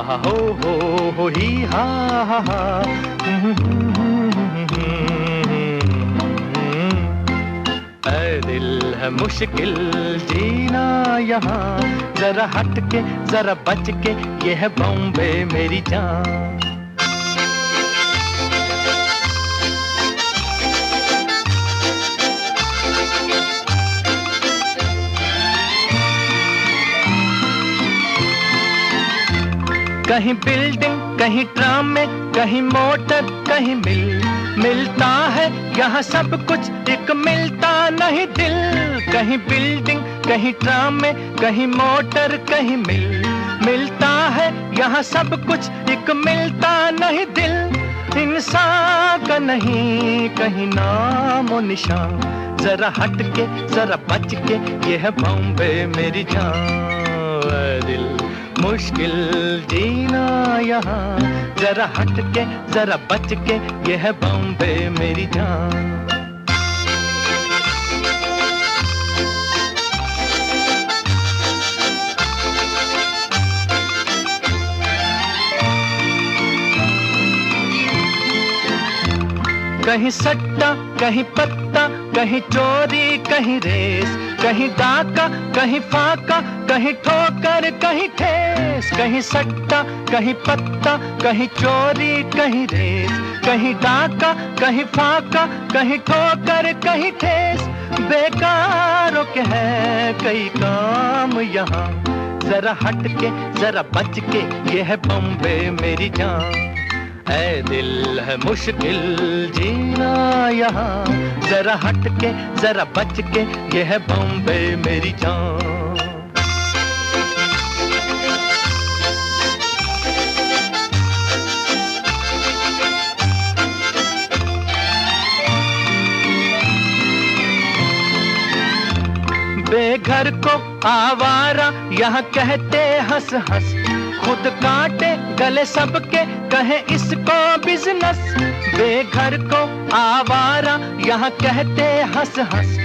हा हो ही हा हा। है दिल है मुश्किल जीना यहाँ, जरा हट के जरा बच के, ये है बॉम्बे मेरी जान। कहीं बिल्डिंग, कहीं ट्राम में, कहीं मोटर, कहीं मिलता है यहाँ सब कुछ, एक मिलता नहीं दिल। कहीं बिल्डिंग, कहीं ट्राम में, कहीं मोटर, कहीं मिलता है यहाँ सब कुछ, एक मिलता नहीं दिल। इंसान का नहीं कहीं नाम और निशान, जरा हट के जरा बच के, ये है बॉम्बे मेरी जान। दिल मुश्किल जीना यहाँ, जरा हट के जरा बच के, ये है बॉम्बे मेरी जान। कहीं सट्टा, कहीं पत्ता, कहीं चोरी, कहीं रेस, कहीं डाका, कहीं फाका, कहीं ठोकर, कहीं ठेस। कहीं सट्टा, कहीं पत्ता, कहीं चोरी, कहीं रेस, कहीं डाका, कहीं फाका, कहीं ठोकर, कहीं ठेस। बेकारों के है कई काम यहाँ, जरा हट के जरा बच के, ये है बॉम्बे मेरी जान। ऐ दिल है मुश्किल जीना यहाँ, जरा हट के जरा बच के, ये है बॉम्बे मेरी जान। बेघर को आवारा यहाँ कहते हंस हंस, खुद काटे गले सबके कहे इसको बिजनेस। बेघर को आवारा यहाँ कहते हंस हंस,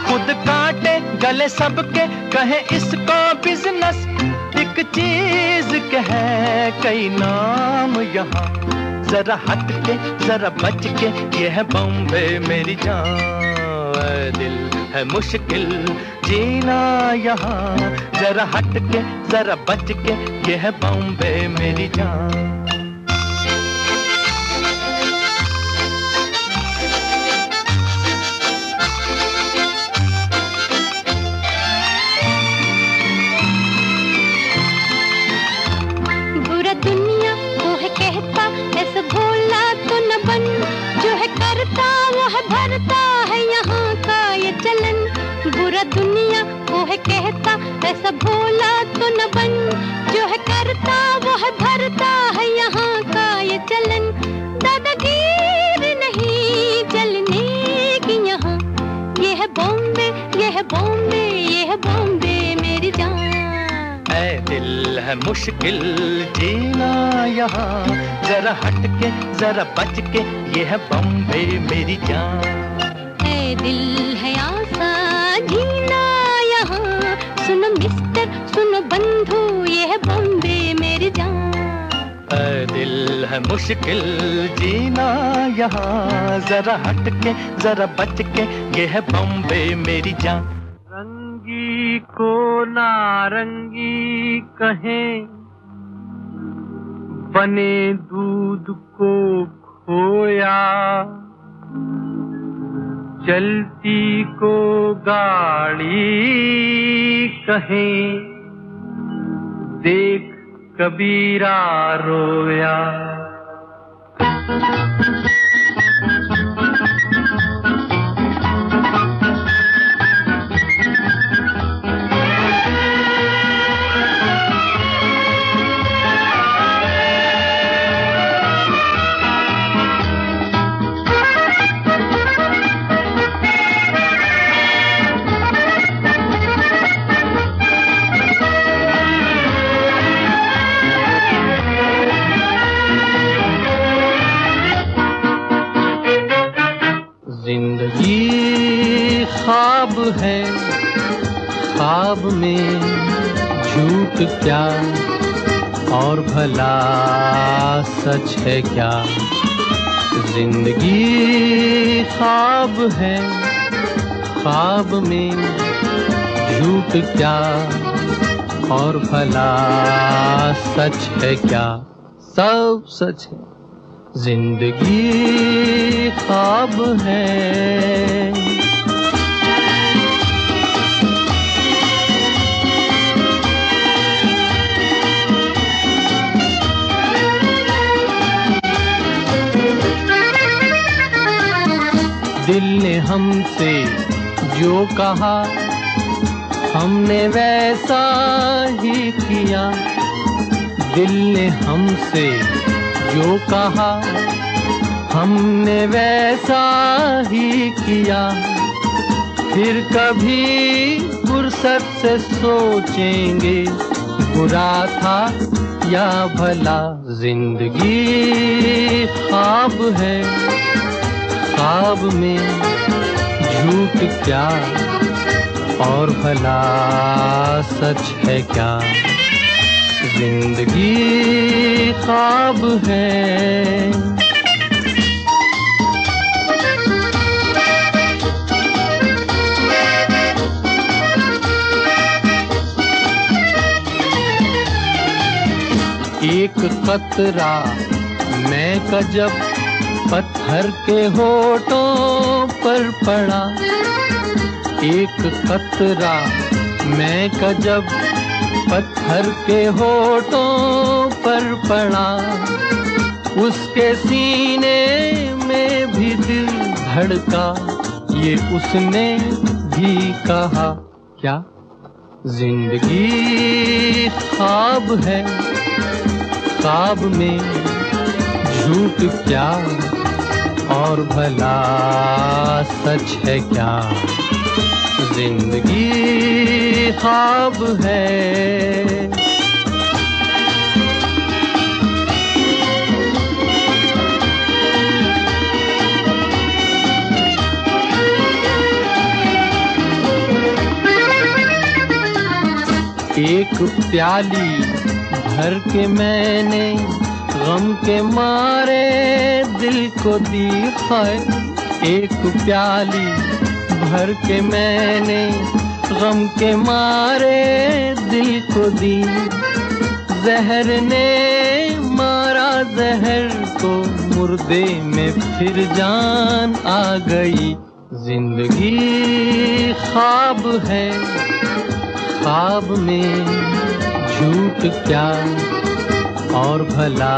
खुद काटे गले सबके कहे इसको बिजनेस। एक चीज के है कई नाम यहाँ, जरा हट के जरा बच के, ये है बॉम्बे मेरी जान। दिल है मुश्किल जीना यहाँ, जरा हट के जरा बच के, ये है बॉम्बे मेरी जान। बुरा दुनिया वो है कहता, ऐसा भोला तो न बन, जो है करता वो है भरता है यहाँ का ये चलन। बुरा दुनिया वो है कहता, ऐसा भोला तो न बन, जो है करता वो है भरता है यहाँ का ये चलन। दादागीर नहीं चलने की यहाँ, ये है बॉम्बे, ये है बॉम्बे, ये है बॉम्बे मेरी जान। ऐ दिल है मुश्किल जीना यहाँ, जरा हट के जरा बच के, ये है बॉम्बे मेरी जान। ऐ दिल है आसान जीना यहाँ, सुनो मिस्टर सुनो बंधु, ये है बॉम्बे मेरी जान। ऐ दिल है मुश्किल जीना यहाँ, जरा हट के जरा बच के, ये है बॉम्बे मेरी जान। रंगी को नारंगी कहें, बने दूध को खोया, चलती को गाड़ी कहें, देख कबीरा रोया। जिंदगी ख्वाब है, ख्वाब में झूठ क्या, और भला सच है क्या। जिंदगी ख्वाब है, ख्वाब में झूठ क्या और भला सच है क्या, सब सच है, जिंदगी ख्वाब है। दिल ने हमसे जो कहा हमने वैसा ही किया, दिल ने हमसे जो कहा हमने वैसा ही किया, फिर कभी फुर्सत से सोचेंगे बुरा था या भला, जिंदगी ख्वाब है, ख्वाब में झूठ क्या और भला सच है क्या, जिंदगी ख्वाब है। एक कतरा मैं का जब पत्थर के होठों पर पड़ा, एक कतरा मैं का जब पत्थर के होठों पर पड़ा, उसके सीने में भी दिल धड़का, ये उसने भी कहा क्या, जिंदगी ख्वाब है, ख्वाब में झूठ क्या और भला सच है क्या, जिंदगी ख्वाब है। एक प्याली भर के मैंने गम के मारे दिल को दी है, एक प्याली भर के मैंने गम के मारे दिल को दी, जहर ने मारा जहर को मुर्दे में फिर जान आ गई, जिंदगी ख्वाब है, ख्वाब में झूठ क्या और भला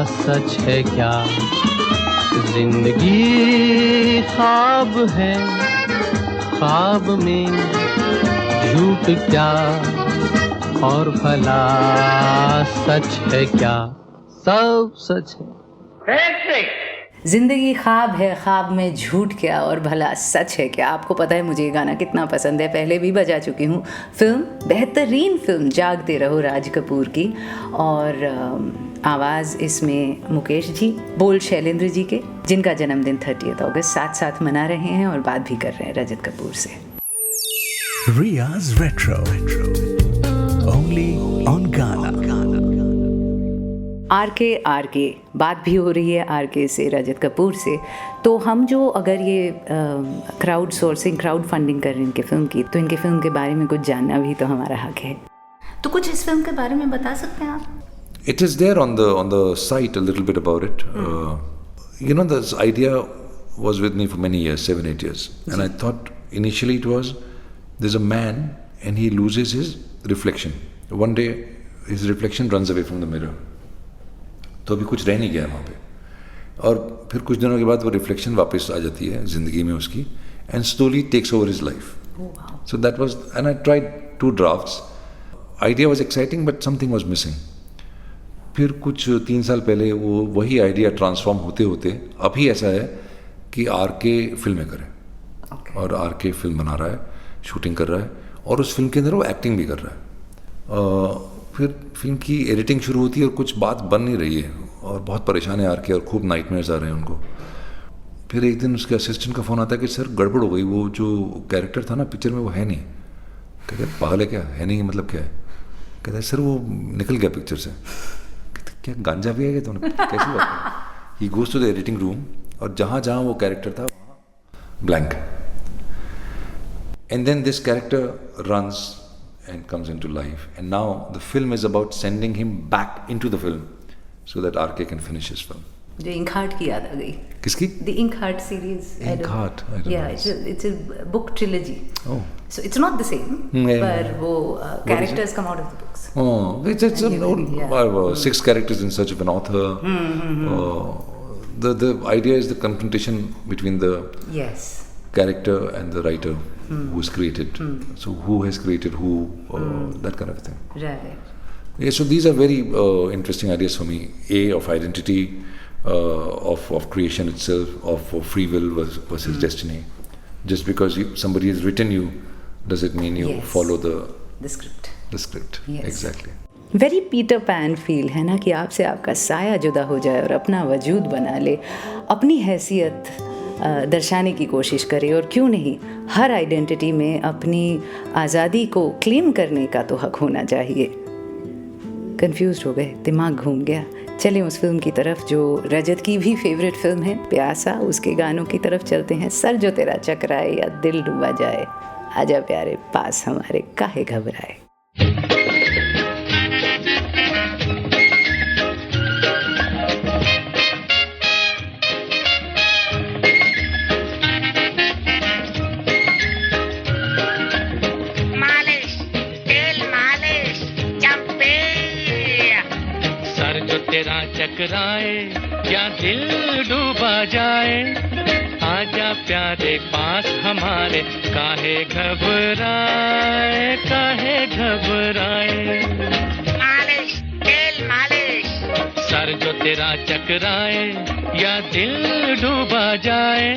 सच है क्या, जिंदगी ख्वाब है, ख्वाब में झूठ क्या और भला सच है क्या, सब सच है। जिंदगी ख्वाब है, ख्वाब में झूठ क्या और भला सच है क्या। आपको पता है मुझे ये गाना कितना पसंद है, पहले भी बजा चुकी हूँ। फिल्म बेहतरीन फिल्म जागते रहो राज कपूर की, और आवाज़ इसमें मुकेश जी, बोल शैलेंद्र जी के, जिनका जन्मदिन 30 अगस्त साथ साथ मना रहे हैं और बात भी कर रहे हैं रजत कपूर से। Riya's Retro, only on Ghana. RK बात भी हो रही है आर.के. से, रजत कपूर से। तो हम जो अगर ये क्राउड सोर्सिंग, क्राउड फंडिंग कर रहे हैं इनके फिल्म की, तो इनके फिल्म के बारे में कुछ जानना भी तो हमारा हक है। तो कुछ इस फिल्म के बारे में बता सकते हैं आप? It is there on the site a little bit about it. You know, this idea was with me for many years, 7-8 years, and I thought initially it was there's a man and he loses his reflection. One day his reflection runs away from the mirror. तो अभी कुछ रह नहीं गया वहाँ पे, और फिर कुछ दिनों के बाद वो रिफ्लेक्शन वापस आ जाती है ज़िंदगी में उसकी, and slowly takes over his life. So that was, and I tried 2 drafts. Idea was exciting but something was missing. फिर कुछ 3 साल पहले वो वही आइडिया ट्रांसफॉर्म होते होते अभी ऐसा है कि आर.के. फिल्में करें, और आर.के. फिल्म बना रहा है, शूटिंग कर रहा है, और उस फिल्म के अंदर वो एक्टिंग भी कर रहा है. फिर फिल्म की एडिटिंग शुरू होती है और कुछ बात बन नहीं रही है, और बहुत परेशान है आर.के. और खूब नाइटमेयर्स आ रहे हैं उनको. फिर एक दिन उसके असिस्टेंट का फ़ोन आता है कि सर गड़बड़ हो गई, वो जो कैरेक्टर था ना पिक्चर में वो है नहीं. कहते पागल है क्या, है नहीं मतलब क्या है? कहता है सर वो निकल गया पिक्चर से. कहते क्या गांजा भी है क्या तुमने, कैसी बात? He goes to the editing room, और जहाँ जहाँ वो कैरेक्टर था वहाँ blank. And then this character runs and comes into life. And now the film is about sending him back into the film so that RK can finish his film. जो ink heart की याद आ गई. किसकी? The Ink Heart series. Ink Heart, I don't yeah, know. it's a book trilogy. Oh. So it's not the same, but वो characters come out of the books. Oh, it's an old 6 characters in search of an author. The idea is the confrontation between the character and the writer who's created. So who has created who, that kind of thing. Right. Yeah, so these are very interesting ideas for me. Of identity, of creation itself, of free will versus destiny. Just because somebody has written you, does it mean you follow the script? The script, exactly. Very Peter pan feel है ना कि आपसे आपका साया जुदा हो जाए और अपना वजूद बना ले, अपनी हैसियत दर्शाने की कोशिश करे, और क्यों नहीं हर आइडेंटिटी में अपनी आज़ादी को क्लेम करने का तो हक होना चाहिए. कंफ्यूज हो गए, दिमाग घूम गया. चलें उस फिल्म की तरफ जो रजत की भी फेवरेट फिल्म है, प्यासा. उसके गानों की तरफ चलते हैं. सर जो तेरा चकराए या दिल डूबा जाए, आजा प्यारे पास हमारे काहे घबराए. तेरा चकराए या दिल डूबा जाए, आजा प्यारे पास हमारे काहे घबराए, काहे घबराए. मालिश तेल मालिश. सर जो तेरा चकराए या दिल डूबा जाए,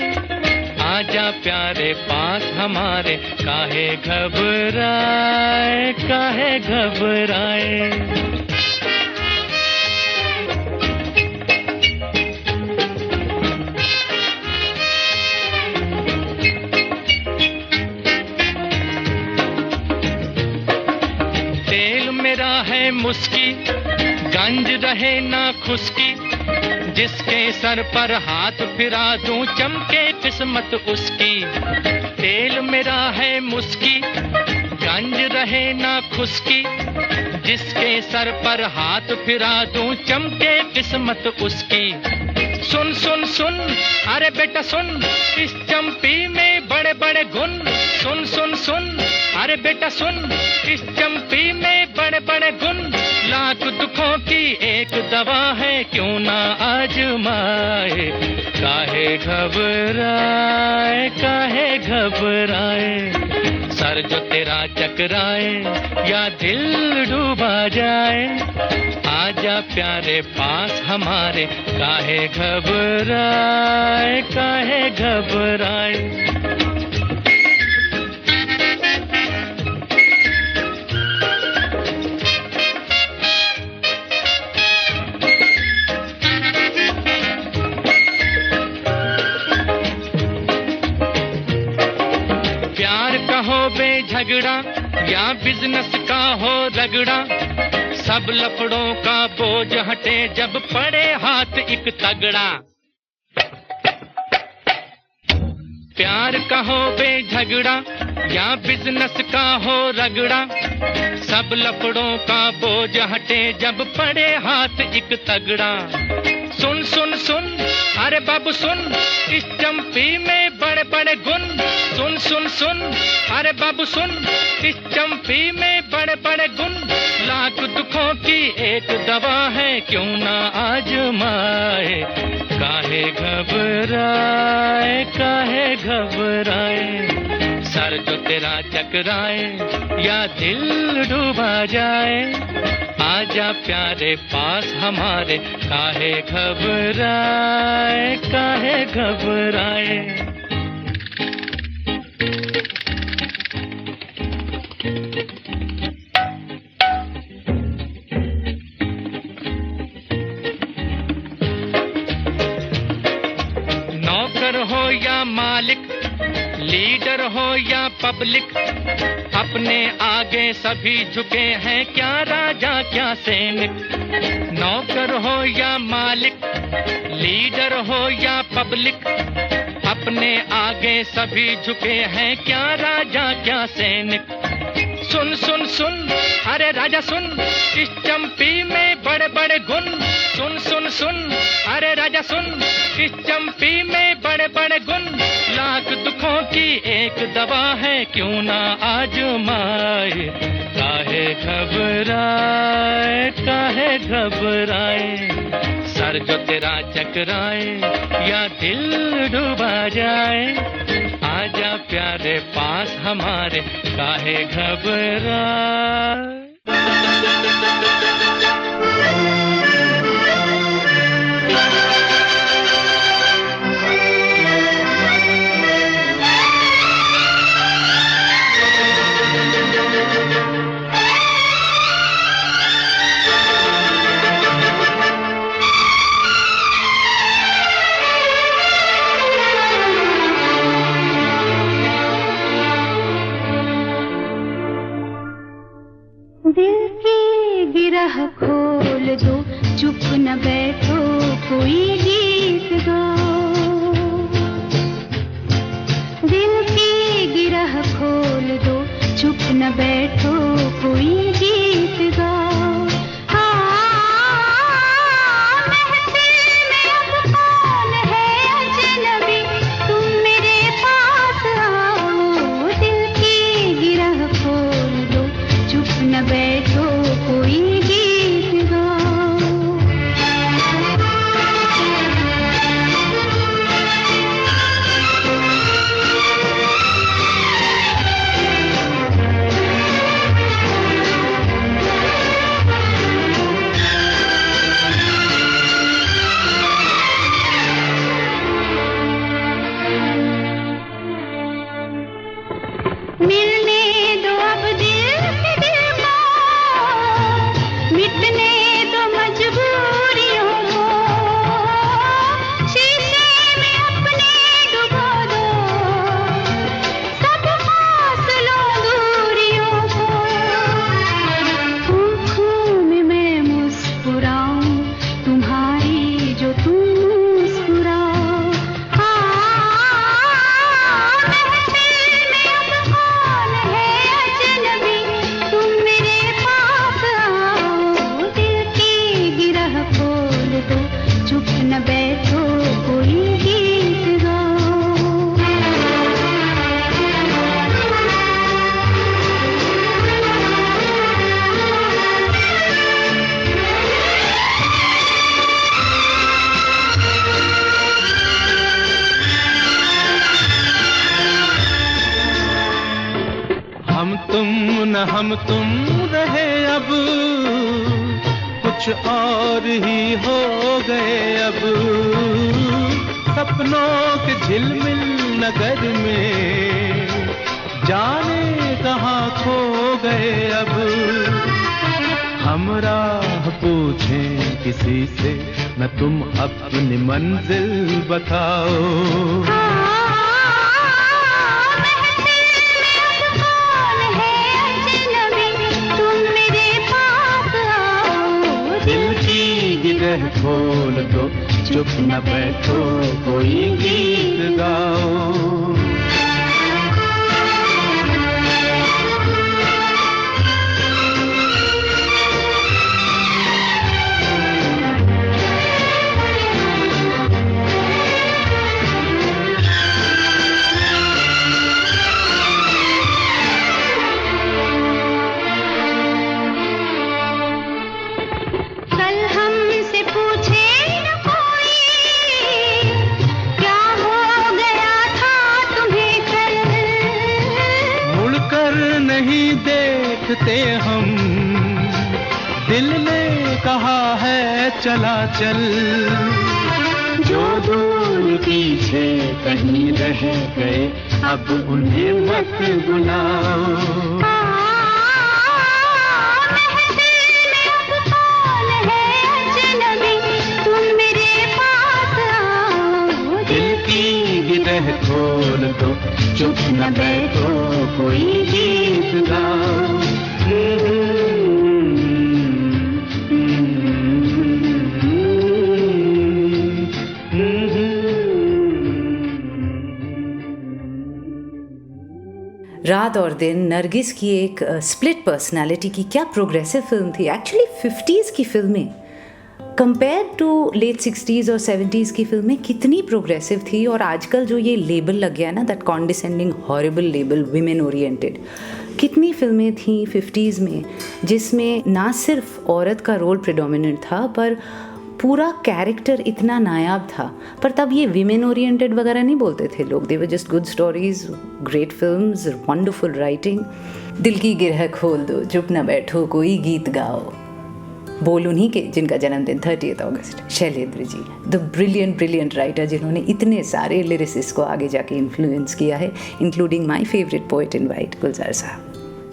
आजा प्यारे पास हमारे काहे घबराए, काहे घबराए. मुस्की गंज रहे ना खुशकी, जिसके सर पर हाथ फिरा दूं चमके किस्मत उसकी. तेल मेरा है मुस्की गंज रहे ना खुशकी, जिसके सर पर हाथ फिरा दूं चमके किस्मत उसकी. सुन सुन सुन अरे बेटा सुन, इस चंपी में बड़े बड़े गुण. सुन सुन सुन अरे बेटा सुन, इस चंपी में बड़े बड़े गुण. लाख दुखों की एक दवा है, क्यों ना आजमाए. काहे घबराए, काहे घबराए. सर जो तेरा चकराए या दिल डूबा जाए, आजा प्यारे पास हमारे काहे घबराए, काहे घबराए. झगड़ा या बिजनेस का हो रगड़ा, सब लफड़ों का बोझ हटे जब पड़े हाथ एक तगड़ा. प्यार का हो बेझगड़ा या बिजनेस का हो रगड़ा, सब लफड़ों का बोझ हटे जब पड़े हाथ एक तगड़ा. सुन सुन सुन अरे बाबू सुन, इस चंपी में बड़े बड़े गुण. सुन सुन सुन अरे बाबू सुन, इस चंपी में बड़े बड़े गुण. लाख दुखों की एक दवा है, क्यों ना आजमाए. काहे घबराए, काहे घबराए. सर जो तेरा चकराए या दिल डूबा जाए, आजा प्यारे पास हमारे काहे घबराए, काहे घबराए. नौकर हो या मालिक, लीडर हो या पब्लिक, अपने आगे सभी झुके हैं, क्या राजा क्या सैनिक. नौकर हो या मालिक, लीडर हो या पब्लिक, अपने आगे सभी झुके हैं, क्या राजा क्या सैनिक। सुन सुन सुन अरे राजा सुन, इस चंपी में बड़े बड़े गुण। सुन सुन सुन अरे राजा सुन, इस चंपी में बड़े बड़े गुण। लाख दुखों की एक दवा है, क्यों ना आजमाए। काहे घबराए काहे घबराए, सर जो तेरा चकराए या दिल डूबा जाए। आजा प्यारे पास हमारे, काहे घबराए। दिल की गिरह खोल दो, चुप न बैठो कोई गीत गाओ। दिल की गिरह खोल दो, चुप न बैठो कोई गीत गाओ। महफिल में अब कौन है अजनबी, तुम मेरे पास आओ। दिल की गिरह खोल दो, चुप न बैठो कोई गीत गाओ। मिलने दो अब दिल से दिल को, मिटने दो मजबूरियों को। शीशे में अपने डुबो दो, सब फासलों दूरियों को। आँखों में मैं मुस्कुराऊं तुम्हारी, जो तुम मुस्कुराओ। महफिल में अब कौन है अजनबी, तुम मेरे पास आओ। दिल की गिरह खोल दो, चुप न बैठो कोई गीत गाओ। हम तुम न हम तुम रहे अब, कुछ और ही हो गए अब। सपनों के झिलमिल नगर में जाने कहाँ खो गए अब। हम राह पूछें किसी से, न तुम अपनी मंजिल बताओ। गिरह खोल दो, चुप न बैठो कोई गीत गाओ। कल हमसे पूछे न कोई, क्या हो गया था तुम्हें कल। मुड़कर नहीं देखते हम, दिल ने कहा है चला चल। जो दूर पीछे कहीं रह गए, अब उन्हें मत बुलाओ। गिरह खोल दो, चुप न बैठो कोई गीत गाओ। रात और दिन, नरगिस की एक स्प्लिट पर्सनालिटी की क्या प्रोग्रेसिव फिल्म थी। एक्चुअली 50s की फिल्में कंपेयर टू लेट 60s और 70s की फिल्में कितनी प्रोग्रेसिव थी, और आजकल जो ये लेबल लग गया ना, that condescending horrible label women oriented, कितनी फिल्में थी 50s में जिसमें ना सिर्फ औरत का रोल प्रिडोमिनेंट था पर पूरा कैरेक्टर इतना नायाब था। पर तब ये विमेन ओरिएंटेड वगैरह नहीं बोलते थे लोग, they were just good stories, great films, wonderful writing. दिल की गिरह खोल दो, चुप न बैठो, कोई गीत गाओ, बोल उन्हीं के जिनका जन्मदिन 30 अगस्त, Shailendra ji, the brilliant writer जिन्होंने इतने सारे लिरिसिस्ट को आगे जाके इन्फ्लुएंस किया है, including my favourite poet in white, Gulzar साहब।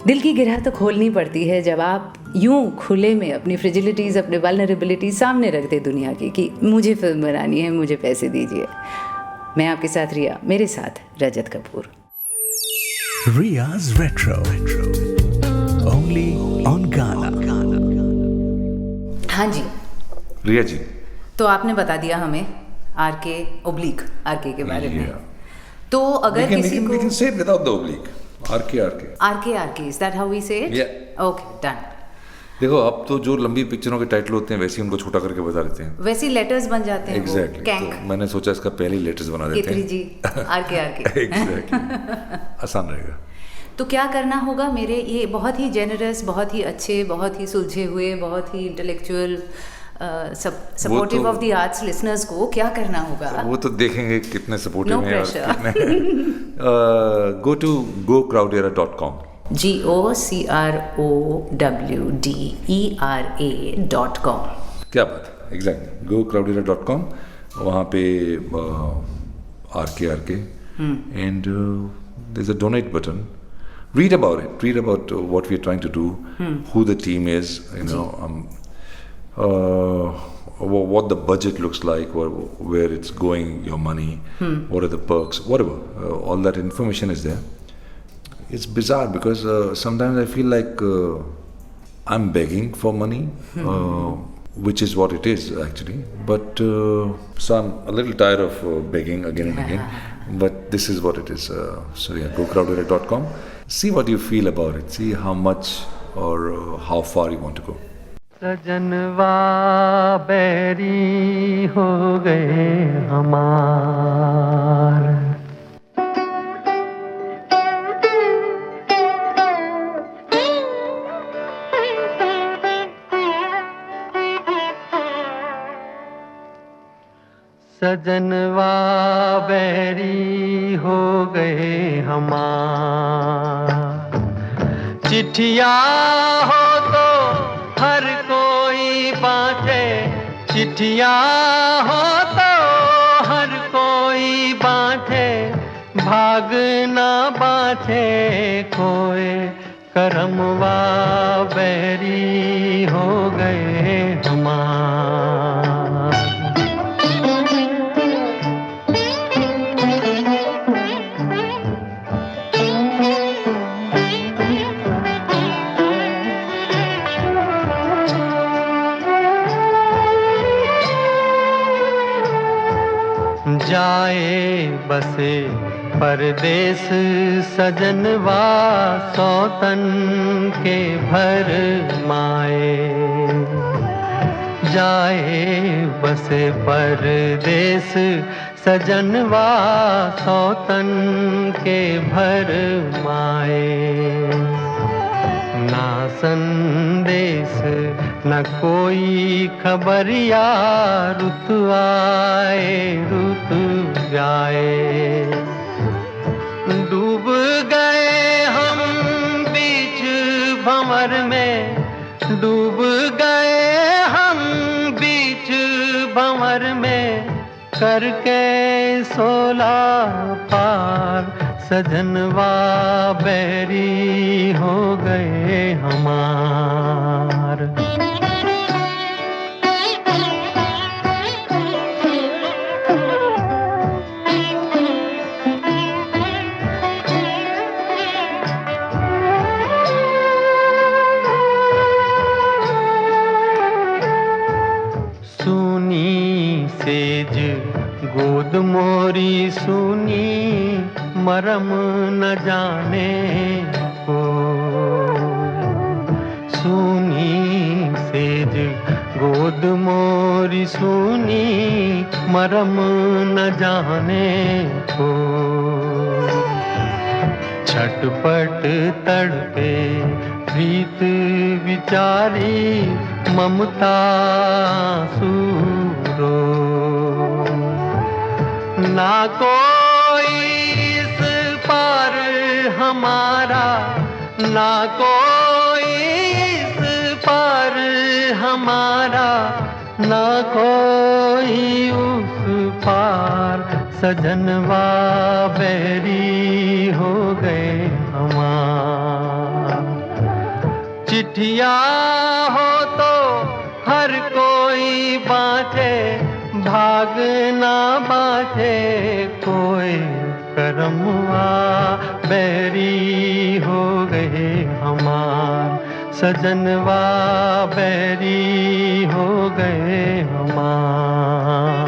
दिल की गिरह तो खोलनी पड़ती है जब आप यूं खुले में अपनी फ्रेजिलिटीज़, अपने वल्नरेबिलिटीज सामने रख दे दुनिया की कि मुझे फिल्म बनानी है, मुझे पैसे दीजिए। मैं आपके साथ रिया, मेरे साथ रजत Kapoor. Riya's Retro. Only on Ghana. हाँ जी, रिया जी, तो आपने बता दिया हमें आरके के बारे में। तो अगर किसी को we can say it without the oblique. RK, is that how we say it? Yeah. Okay, done. देखो, अब तो जो लंबी पिक्चरों के टाइटल होते हैं वैसे ही उनको छोटा करके बता देते हैं, वैसे ही लेटर्स बन जाते हैं। एग्जैक्टली। कैंक, तो मैंने सोचा इसका पहले ही लेटर्स बना देते केतरी हैं। जी, आरके। एग्जैक्टली, आसान रहेगा। तो क्या करना होगा, मेरे ये बहुत ही जेनरस, बहुत ही अच्छे, बहुत ही सुलझे हुए, बहुत ही intellectual, supportive of the arts listeners को क्या करना होगा? वो तो देखेंगे कितने सपोर्टिव No हैं और pressure. कितने। Go to gocrowdera.com. GOCROWDERA.com। क्या बात है, एग्जैक्टली, gocrowdera.com। वहाँ पे RK and there's a donate button. Read about it. Read about what we're trying to do, who the team is, what the budget looks like, where it's going, your money, what are the perks, whatever. All that information is there. It's bizarre because sometimes I feel like I'm begging for money, which is what it is actually. But so I'm a little tired of begging again and again. But this is what it is. So yeah, gocrowdera.com. See what you feel about it. See how much or how far you want to go. सजनवा बैरी हो गए हमार, सजनवा बैरी हो गए हमार। चिट्ठिया हो तो हर कोई बाँटे, चिट्ठिया हो तो हर कोई बाँटे, भाग ना बाँटे कोई, करमवा बैरी हो गए हमार। जाए बसे परदेस सजनवा, सौतन के भर माए। जाए बसे परदेस सजनवा, सौतन के भर माए। ना संदेश न कोई खबरिया, रुत आए रुत जाए। डूब गए हम बीच भंवर में, डूब गए हम बीच भंवर में, करके सोला पार, सजनवा बैरी हो गए हमार। सूनी सेज गोद मोरी सुनी मरम न जाने को, सुनी सेज गोद मोरी सुनी मरम न जाने को, छटपट तड़पे प्रीत विचारी ममता सूरो, ना कोई इस पार हमारा, ना कोई इस पार हमारा, ना कोई उस पार, सजनवा बैरी हो गए हमार। चिट्ठिया हो तो हर कोई बाँचे, भाग ना बाँचे कोई, करमवा बैरी हो गए हमार, सजनवा बैरी हो गए हमार।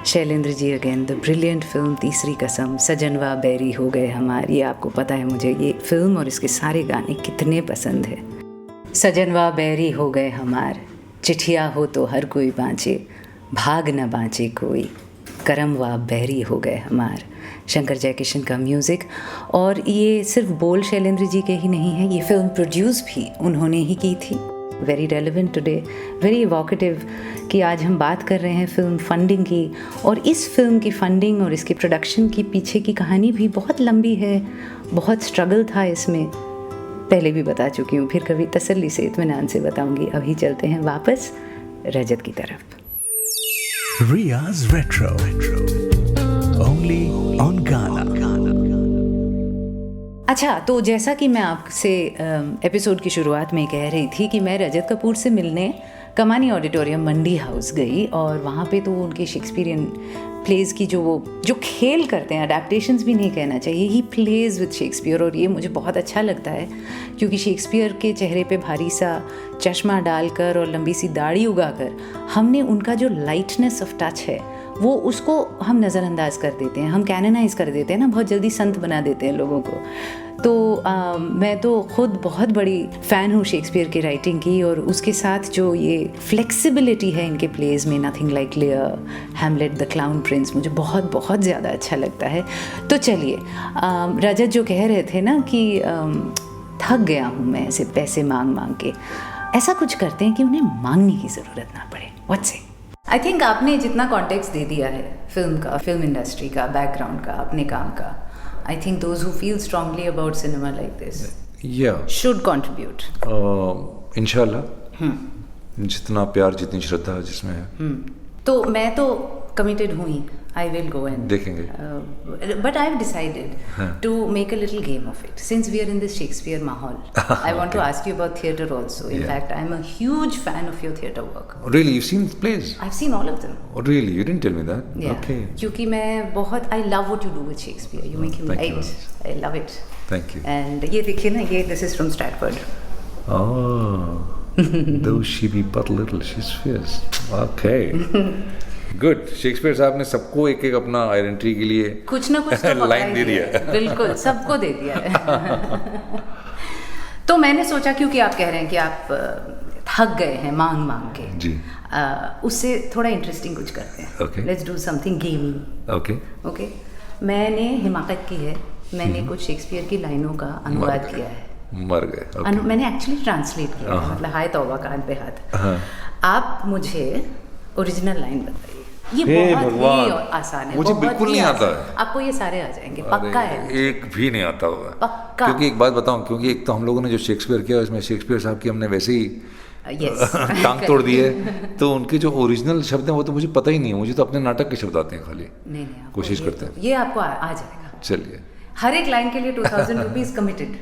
Shailendra ji again, the brilliant film तीसरी कसम, सजनवा बैरी हो गए हमार। ये आपको पता है मुझे ये फिल्म और इसके सारे गाने कितने पसंद है। सजनवा बैरी हो गए हमार, चिट्ठिया हो तो हर कोई बाँचे, भाग न बाँचे कोई, करमवा बैरी हो गए हमार। शंकर जयकिशन का म्यूज़िक, और ये सिर्फ बोल शैलेंद्र जी के ही नहीं है, ये फिल्म प्रोड्यूस भी उन्होंने ही की थी। Very relevant today, very evocative कि आज हम बात कर रहे हैं फिल्म फंडिंग की, और इस फिल्म की फंडिंग और इसके प्रोडक्शन की पीछे की कहानी भी बहुत लंबी है, बहुत स्ट्रगल था इसमें। पहले भी बता चुकी हूँ, फिर कभी तसल्ली से इत्मीनान से बताऊंगी। अभी चलते हैं वापस रजत की तरफ। Riya's Retro, only on Gaana. अच्छा, तो जैसा कि मैं आपसे एपिसोड की शुरुआत में कह रही थी कि मैं रजत कपूर से मिलने कमानी ऑडिटोरियम मंडी हाउस गई, और वहाँ पे तो उनके शेक्सपियरियन प्लेज़ की जो खेल करते हैं, अडेप्टेशंस भी नहीं कहना चाहिए, ही प्लेज़ विद शेक्सपियर। और ये मुझे बहुत अच्छा लगता है क्योंकि शेक्सपियर के चेहरे पे भारी सा चश्मा डालकर और लंबी सी दाढ़ी उगाकर हमने उनका जो लाइटनेस ऑफ टच है वो उसको हम नज़रअंदाज कर देते हैं, हम कैनोनाइज कर देते हैं ना, बहुत जल्दी संत बना देते हैं लोगों को। तो मैं तो खुद बहुत बड़ी फ़ैन हूँ शेक्सपियर की राइटिंग की, और उसके साथ जो ये फ्लेक्सिबिलिटी है इनके प्लेज़ में, nothing like लियर, Hamlet, the clown Prince, मुझे बहुत बहुत ज़्यादा अच्छा लगता है। तो चलिए, रजत जो कह रहे थे ना कि थक गया हूँ मैं ऐसे पैसे मांग मांग के, ऐसा कुछ करते हैं कि उन्हें मांगने की ज़रूरत ना पड़े। व्हाट से? आई थिंक आपने जितना कॉन्टेक्स्ट दे दिया है फिल्म का, फिल्म इंडस्ट्री का, बैकग्राउंड का, अपने काम का, I think those who feel strongly about cinema like this should contribute. इंशाल्लाह, जितना प्यार, जितनी श्रद्धा जिसमें है। तो मैं तो कमिटेड हुई, I will go and देखेंगे। But I have decided to make a little game of it. Since we are in this Shakespeare mahal, I want to ask you about theatre also. In fact, I'm a huge fan of your theatre work. Really, you've seen plays? I've seen all of them. Oh, really? You didn't tell me that? Yeah. Okay. क्योंकि मैं बहुत, I love what you do with Shakespeare. You make him light. I love it. Thank you. And ये देखिए ना, ये this is from Stratford. Oh, though she be but little, she's fierce. Okay. Good. Shakespeare साहब ने सबको एक एक अपना आइडेंटिटी के लिए कुछ ना कुछ तो लाइन दे दिया है। बिल्कुल, सबको दे दिया है। तो मैंने सोचा, क्योंकि आप कह रहे हैं कि आप थक गए हैं मांग मांग के जी, उससे थोड़ा इंटरेस्टिंग कुछ करते हैं। Okay. लेट्स डू समथिंग गेमी। ओके, मैंने हिमाकत की है, मैंने कुछ शेक्सपियर की लाइनों का अनुवाद किया है। मर गए। मैंने एक्चुअली ट्रांसलेट किया है, मतलब हाय तौबा कान पे हाथ। आप मुझे ओरिजिनल लाइन बताइए। ये बहुत ही आसान है, मुझे बिल्कुल नहीं आता है। आपको ये सारे आ जाएंगे, पक्का है। एक भी नहीं आता होगा पक्का। क्योंकि एक बात बताऊं, क्योंकि एक तो हम लोगों ने जो शेक्सपियर किया उसमें शेक्सपियर साहब की हमने वैसे ही टांग तोड़ दी है, तो उनके जो ओरिजिनल शब्द हैं वो तो मुझे पता ही नहीं है। मुझे तो अपने नाटक के शब्द आते हैं खाली। नहीं, कोशिश करते हैं, ये आपको आ जाएगा। चलिए, हर एक लाइन के लिए 2000 rupees committed.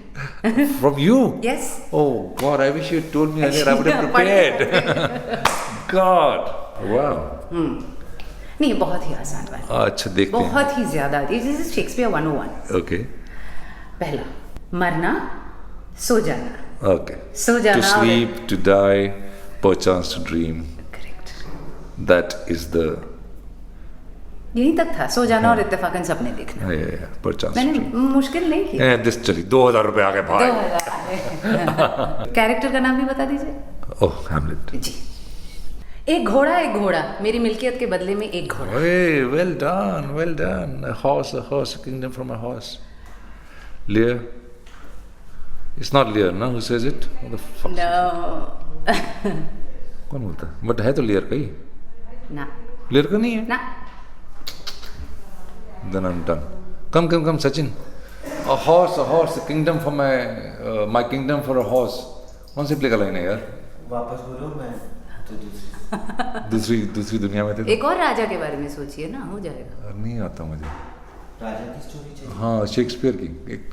From you? Yes. Oh God, I wish you had told me earlier. I would have prepared. God, wow. नहीं, बहुत ही आसान बात। अच्छा, देखते हैं। बहुत ही ज्यादा। This is Shakespeare 101. Okay. पहला, मरना सो जाना. Okay. सो जाना. To sleep, to die, perchance to dream. Correct. That is the. यही तक था, सो जाना और इत्तेफाकन सपने देखना. Yeah, perchance to मैंने dream. मुश्किल नहीं की. दिस चली 2000 रुपए आ गए भाई. 2000. कैरेक्टर का नाम भी बता दीजिए. ओह, हैमलेट. जी. एक घोड़ा, मेरी मिल्कियत के बदले में एक घोड़ा. Hey, well done. A horse, a kingdom from a horse. Lear. It's not Lear, no? Who says it? What the fuck? No. कौन बोलता है? But है तो Lear का ही. ना. Lear का नहीं है? ना. Then I'm done. Come, Sachin. A horse, a kingdom for my kingdom for a horse. कौन सी प्ले का लाइन है यार? वापस बोलो, मैं तो दूसरी दुनिया में थे. एक और राजा के बारे में सोचिए ना, हो जाएगा. नहीं आता मुझे. राजा की स्टोरी चाहिए. हाँ, शेक्सपियर की.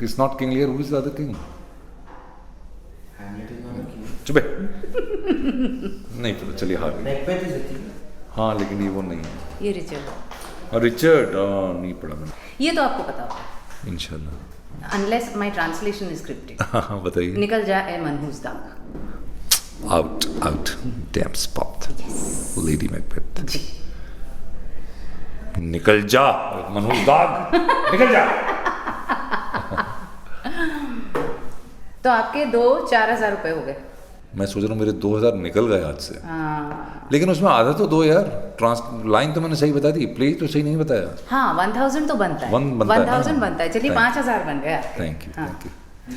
It's not King Lear. Who is the other king? Hamlet इन्होंने की. चुप. नहीं पता, चलिए हार गई. मैकबेथ इज थी. हाँ, लेकिन ये वो नहीं है. ये रिचर्ड. और रिचर्ड नहीं पढ़ा मैंने. ये तो आपको पता होगा. इंशाल्लाह. Unless my translation is scripted. हाँ, बताइए. निकल जा ए मनहूस दाग. Out. Damn spot. Yes. Lady Macbeth. जी. निकल जा मनहूस दाग. निकल जा. तो आपके 4,000 रुपए हो गए. मैं सोच रहा हूँ मेरे 2000 निकल गए हाथ से. हाँ. लेकिन उसमें आधा तो दो यार. लाइन तो मैंने सही बता दी, प्ले तो सही नहीं बताया. हाँ, 1000 तो बनता है. 1000 बनता है. चलिए 5000 बन गया. Thank you.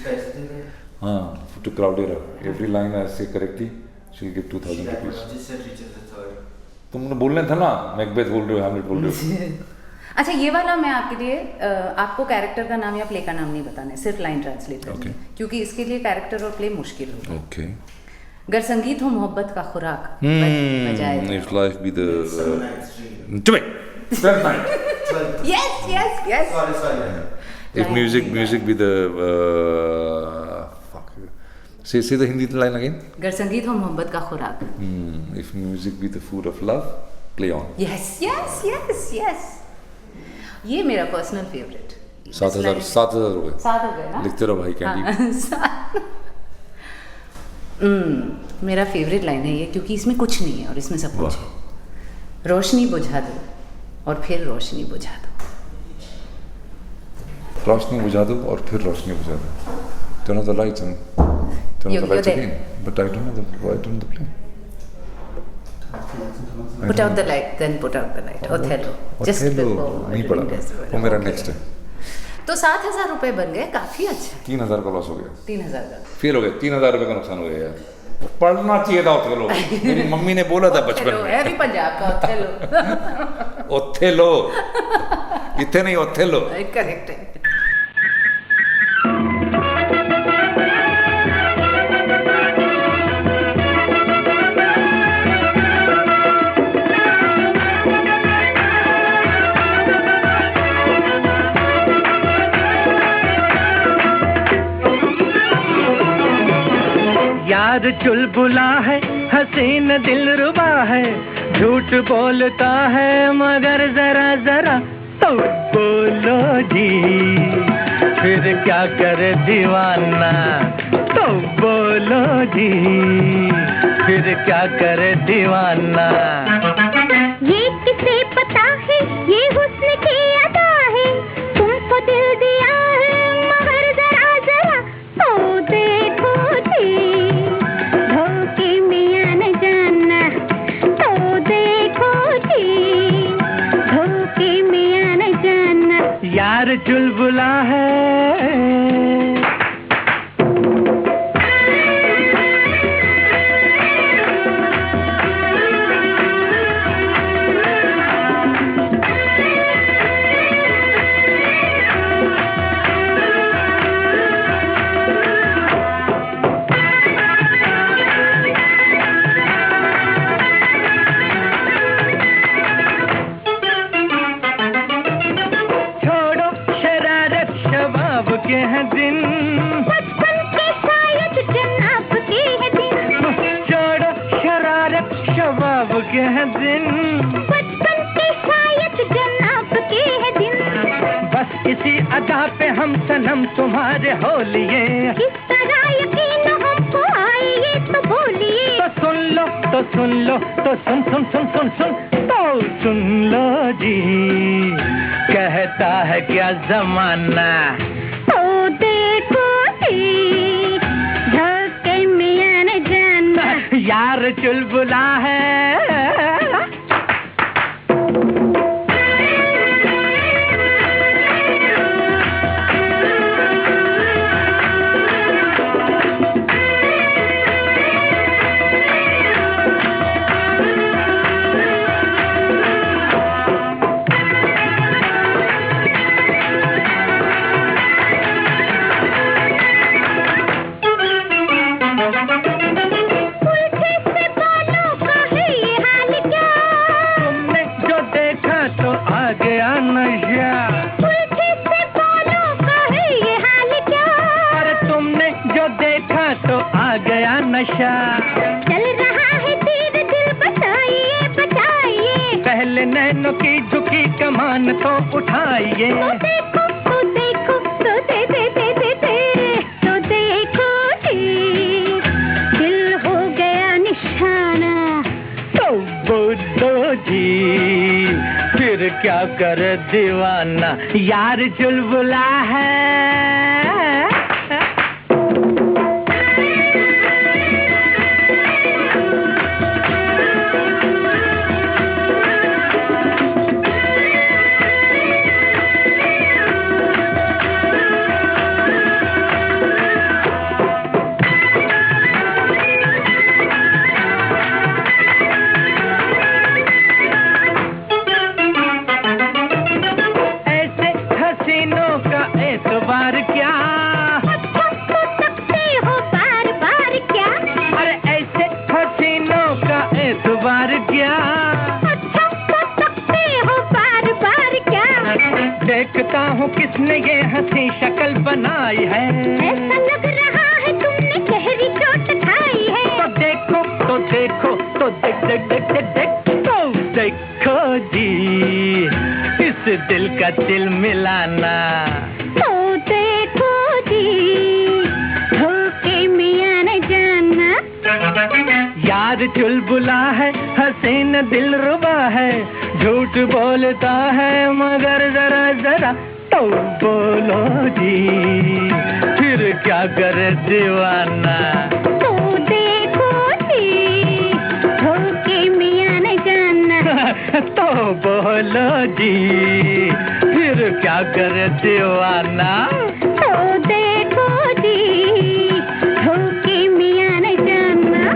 पैसे दे दे. हाँ, to crowd it up. Every line I say correctly, she'll give 2000 rupees. जिससे रिचर्ड द थर्ड. तुमने बोलना था ना, मैकबेथ बोल रहे हो, हैमलेट बोल रहे हो. अच्छा, ये वाला मैं आपके लिए आपको कैरेक्टर का नाम या प्ले का नाम नहीं बताना है, सिर्फ लाइन ट्रांसलेट करनी है. क्योंकि इसके लिए कैरेक्टर और प्ले मुश्किल होगा. ओके. गर संगीत हो मोहब्बत का खुराक बजाए. If life be the Summer night. Yes. Sorry. if music be the fuck. Say the Hindi line again. गर संगीत हो मोहब्बत का खुराक. If music be the food of love, play on. Yes. ये मेरा पर्सनल फेवरेट. 7,000 रुपए. 7 हो गए ना. लिखते रहो भाई कैंडी. मेरा फेवरेट लाइन है ये, क्योंकि इसमें कुछ नहीं है और इसमें सब कुछ है. रोशनी बुझा दो और फिर रोशनी बुझा दो. रोशनी बुझा दो और फिर रोशनी बुझा दो. Turn off the lights and turn off the lights again. But I don't know why I don't play. Put out the light, then put out the light. Othello. Just before. नहीं पढ़ा. वो मेरा नेक्स्ट है. तो 7,000 रुपए बन गए. काफी अच्छा. 3,000 का लॉस हो गया. 3,000 का फेल हो गया. 3,000 रुपए का नुकसान हो गया यार. पढ़ना चाहिए था ओथेलो. मेरी मम्मी ने बोला था बचपन में. है भी पंजाब का ओथेलो. ओथेलो. इतने नहीं, ओथेलो. करेक्ट है. यार चुलबुला है, हसीन दिलरुबा है, झूठ बोलता है मगर जरा तो बोलो जी, फिर क्या करे दीवाना, तो बोलो जी, फिर क्या करे दीवाना. ये किसे पता है, ये हुस्न की अदा है, तुमको दिल दिया है मगर जरा तो देखो जी, धोखे में न जाना, तो देखो जी, धोखे में न जाना. यार चुलबुला है. बस इसी अदा पे हम सनम तुम्हारे हो लिए, किस तरह ये सुन लो तो सुन सुन सुन सुन सुन तो सुन लो जी, कहता है क्या जमाना। तो देखो जी, धोखे में न जाना। यार चुलबुला है। नशा चल रहा है धीरे दिल, बताइए बताइए। पहले नैनों की झुकी कमान तो उठाइए। तो देखो तो देखो तो दे दे दे दे दे तो देखो जी, दिल हो गया निशाना। तो बोलो जी, फिर क्या कर दीवाना। यार चुलबुला है। देखता हूँ किसने ये हंसी शक्ल बनाई है। ऐसा लग रहा है तुमने गहरी चोट खाई है। तो देखो तो देखो तो देख देख देख देख देख तो देखो जी, इस दिल का दिल मिलाना। तो देखो जी, धोखे में न जाना। यार चुलबुला है, हसीन दिल रुबा है, झूठ बोलता है मगर जरा जरा। तो बोलो जी, फिर क्या करे दीवाना। तो देखो जी, धोखे में न जाना। तो बोलो जी, फिर क्या करे दीवाना। तो देखो जी, धोखे में न जाना।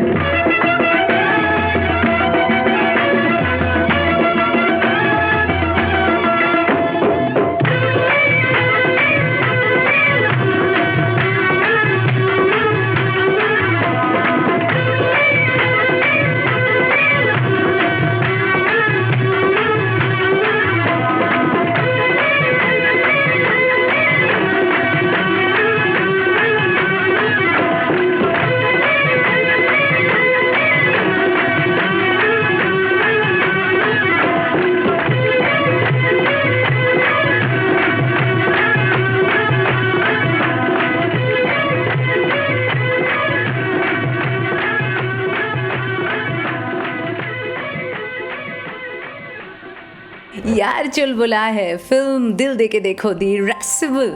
यार चुलबुला है फिल्म दिल दे के देखो दी रेसिबल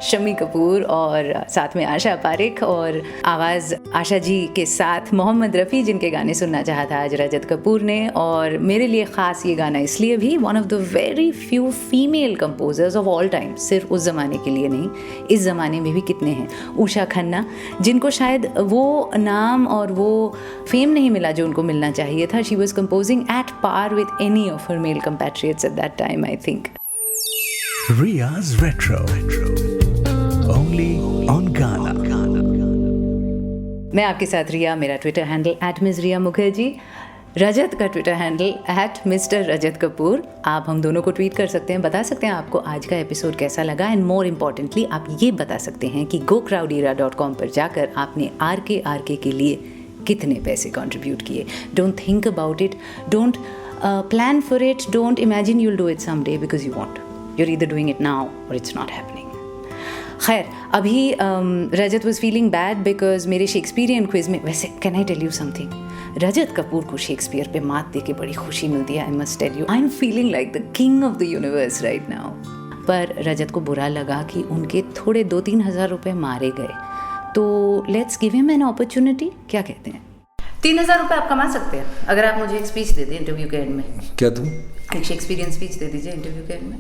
शम्मी कपूर और साथ में आशा पारेख और आवाज़ आशा जी के साथ मोहम्मद रफ़ी, जिनके गाने सुनना चाहा था आज रजत कपूर ने। और मेरे लिए ख़ास ये गाना इसलिए भी, one of the very few female composers of all time, सिर्फ उस ज़माने के लिए नहीं, इस ज़माने में भी कितने हैं, उषा खन्ना, जिनको शायद वो नाम और वो फेम नहीं मिला जो उनको मिलना चाहिए था। She was composing at par with any of her male compatriots at that time, I think. Ria's Retro. Only on Ghana. मैं आपके साथ रिया, मेरा ट्विटर हैंडल @MsRia मुखर्जी, रजत का ट्विटर हैंडल @Mr. रजत कपूर। आप हम दोनों को ट्वीट कर सकते हैं, बता सकते हैं आपको आज का एपिसोड कैसा लगा, एंड मोर इम्पॉर्टेंटली आप ये बता सकते हैं कि gocrowdera.com पर जाकर आपने RK के लिए कितने पैसे कंट्रीब्यूट किए। Don't think about it, don't plan for it, don't imagine you'll do it someday because you want, you're either doing it now or it's not happening. खैर, अभी रजत was feeling bad because मेरे Shakespearean quiz में, वैसे can I tell you something? रजत कपूर को Shakespeare पे मात दे के बड़ी खुशी मिलती है. I must tell you, I am feeling like the king of the universe right now. पर रजत को बुरा लगा कि उनके थोड़े 2-3 हज़ार रुपये मारे गए. तो let's give him an opportunity. क्या कहते हैं? 3,000 रुपये आप कमा सकते हैं अगर आप मुझे एक स्पीच दे दें इंटरव्यू के एंड में. क्या तुम? एक शेक्सपियरियन स्पीच दे दीजिए इंटरव्यू के एंड में.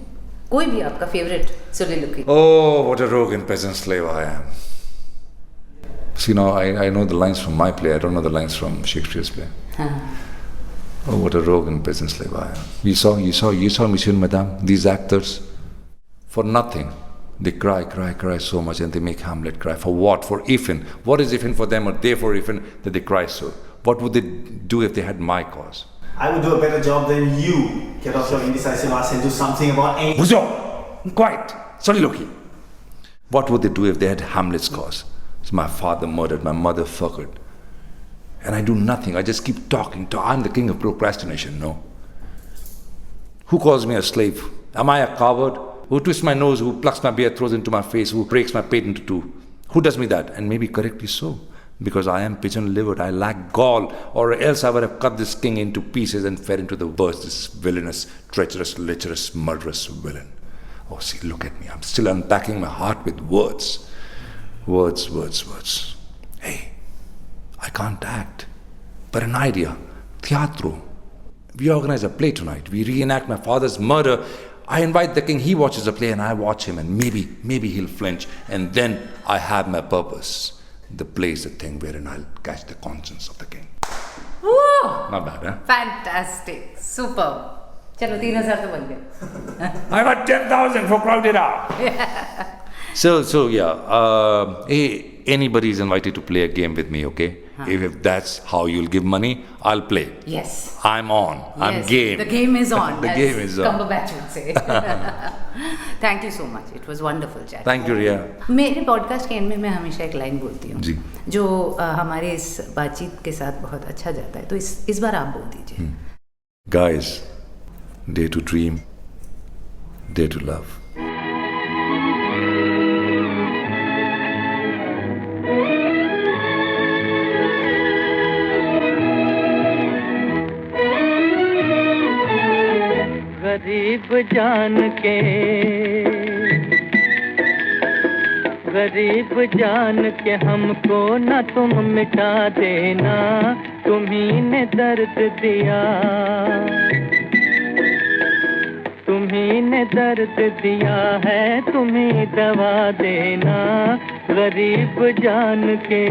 कोई भी आपका favourite soliloquy. Oh, what a rogue and peasant slave I am. See, now I know the lines from my play. I don't know the lines from Shakespeare's play. Oh, what a rogue and peasant slave I am. You saw, Monsieur and Madame, these actors, for nothing. They cry so much, and they make Hamlet cry. For what? For Ifin. What is Ifin for them, or they for Ifin, that they cry so? What would they do if they had my cause? I would do a better job than you. Get off your indecisive ass and do something about anything. Buzo! Quiet! Soliloquy! What would they do if they had Hamlet's cause? So my father murdered, my mother fucked. And I do nothing. I just keep talking. I'm the king of procrastination, no? Who calls me a slave? Am I a coward? Who twists my nose, who plucks my beard, throws into my face, who breaks my pate into two? Who does me that? And maybe correctly so. Because I am pigeon-livered, I lack gall, or else I would have cut this king into pieces and fed into the birds, this villainous, treacherous, lecherous, murderous villain. Oh, see, look at me. I'm still unpacking my heart with words. Words. Hey, I can't act. But an idea. Teatro. We organize a play tonight. We reenact my father's murder. I invite the king, he watches the play, and I watch him, and maybe he'll flinch, and then I have my purpose. The play is the thing wherein I'll catch the conscience of the king. Whoa! Not bad, huh? Fantastic. Superb. चलो 3,000 तो बन गए. I got 10,000 for Crowded Out. So yeah. Hey, anybody is invited to play a game with me, okay? If that's how you'll give money, I'll play. Yes. I'm on. Yes. I'm game. The game is on. The game is on. Cumberbatch would say. Thank you so much. It was wonderful chat. Thank you, Riya. मेरे podcast के and में मैं हमेशा एक line बोलती हूँ जी. जो हमारे इस बातचीत के साथ बहुत अच्छा जाता है. तो इस बार आप बोल दीजिए. Guys, dare to dream, dare to love. गरीब जान के हमको न तुम मिटा देना. तुम्ही ने दर्द दिया, तुम्ही ने दर्द दिया है, तुम्ही दवा देना. गरीब जान के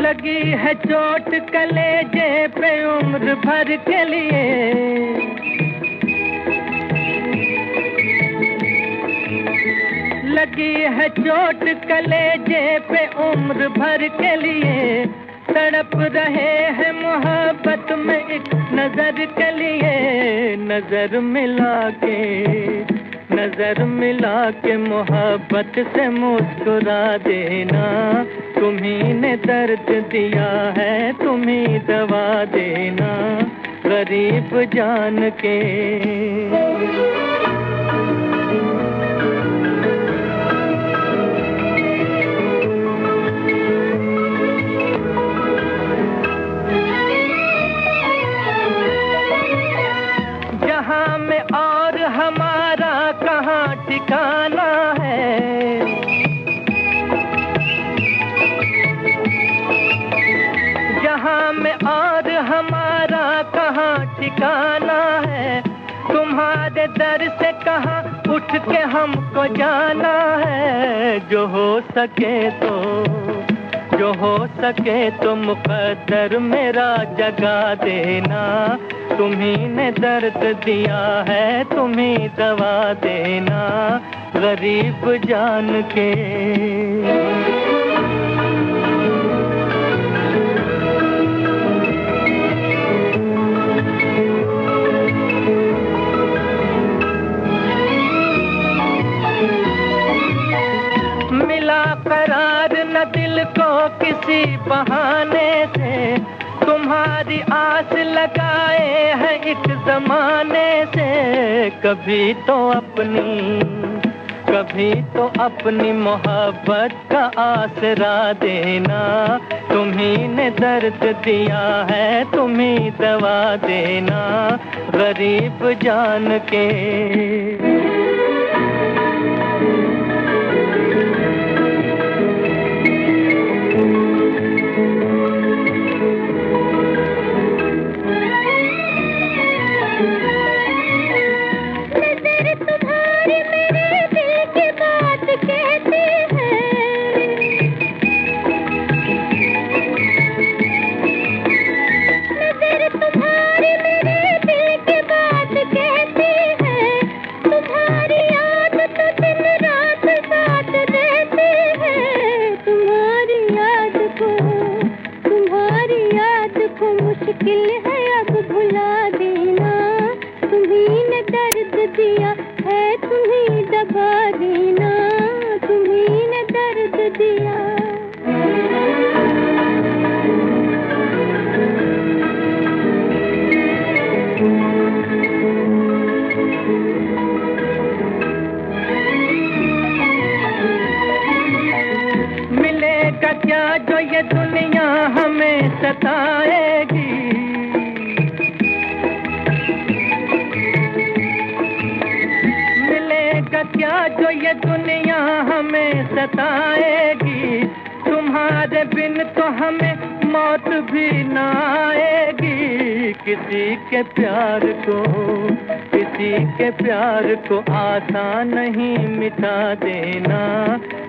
लगी है चोट कलेजे पे उम्र भर के लिए. लगी है चोट कलेजे पे उम्र भर के लिए. तड़प रहे हैं मोहब्बत में एक नजर के लिए. नजर मिला के मोहब्बत से मुस्कुरा देना. तुम्ही ने दर्द दिया है, तुम्ही दवा देना. गरीब जान के जहां में और हमारा कहाँ ठिकाना है. जहां में और हमारा कहाँ ठिकाना है. तुम्हारे दर से कहाँ उठ के हमको जाना है. जो हो सके तो मुकद्दर मेरा जगा देना. तुम्ही ने दर्द दिया है, तुम्ही दवा देना. गरीब जान के मिला करार न दिल को किसी बहाने से. तुम तुम्हारी आस लगाए हैं एक जमाने से, कभी तो अपनी मोहब्बत का आसरा देना। तुम्ही ने दर्द दिया है, तुम्ही दवा देना, गरीब जान के। मुश्किल है अब भुला देना, तुम्ही ने दर्द दिया है, तुम्ही दबा देना, तुम्ही ने दर्द दिया। मिलेगा क्या जो ये दुनिया हमें सताएगी, मिलेगा क्या जो ये दुनिया हमें सताएगी। तुम्हारे बिन तो हमें मौत भी ना आएगी। किसी के प्यार को आसान नहीं मिटा देना,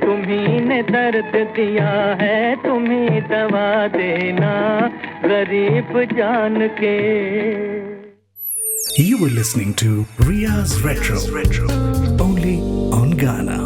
तुम्ही ने दर्द दिया है, तुम्ही दवा देना, गरीब जान के। You were listening to Riya's Retro, only on Ghana.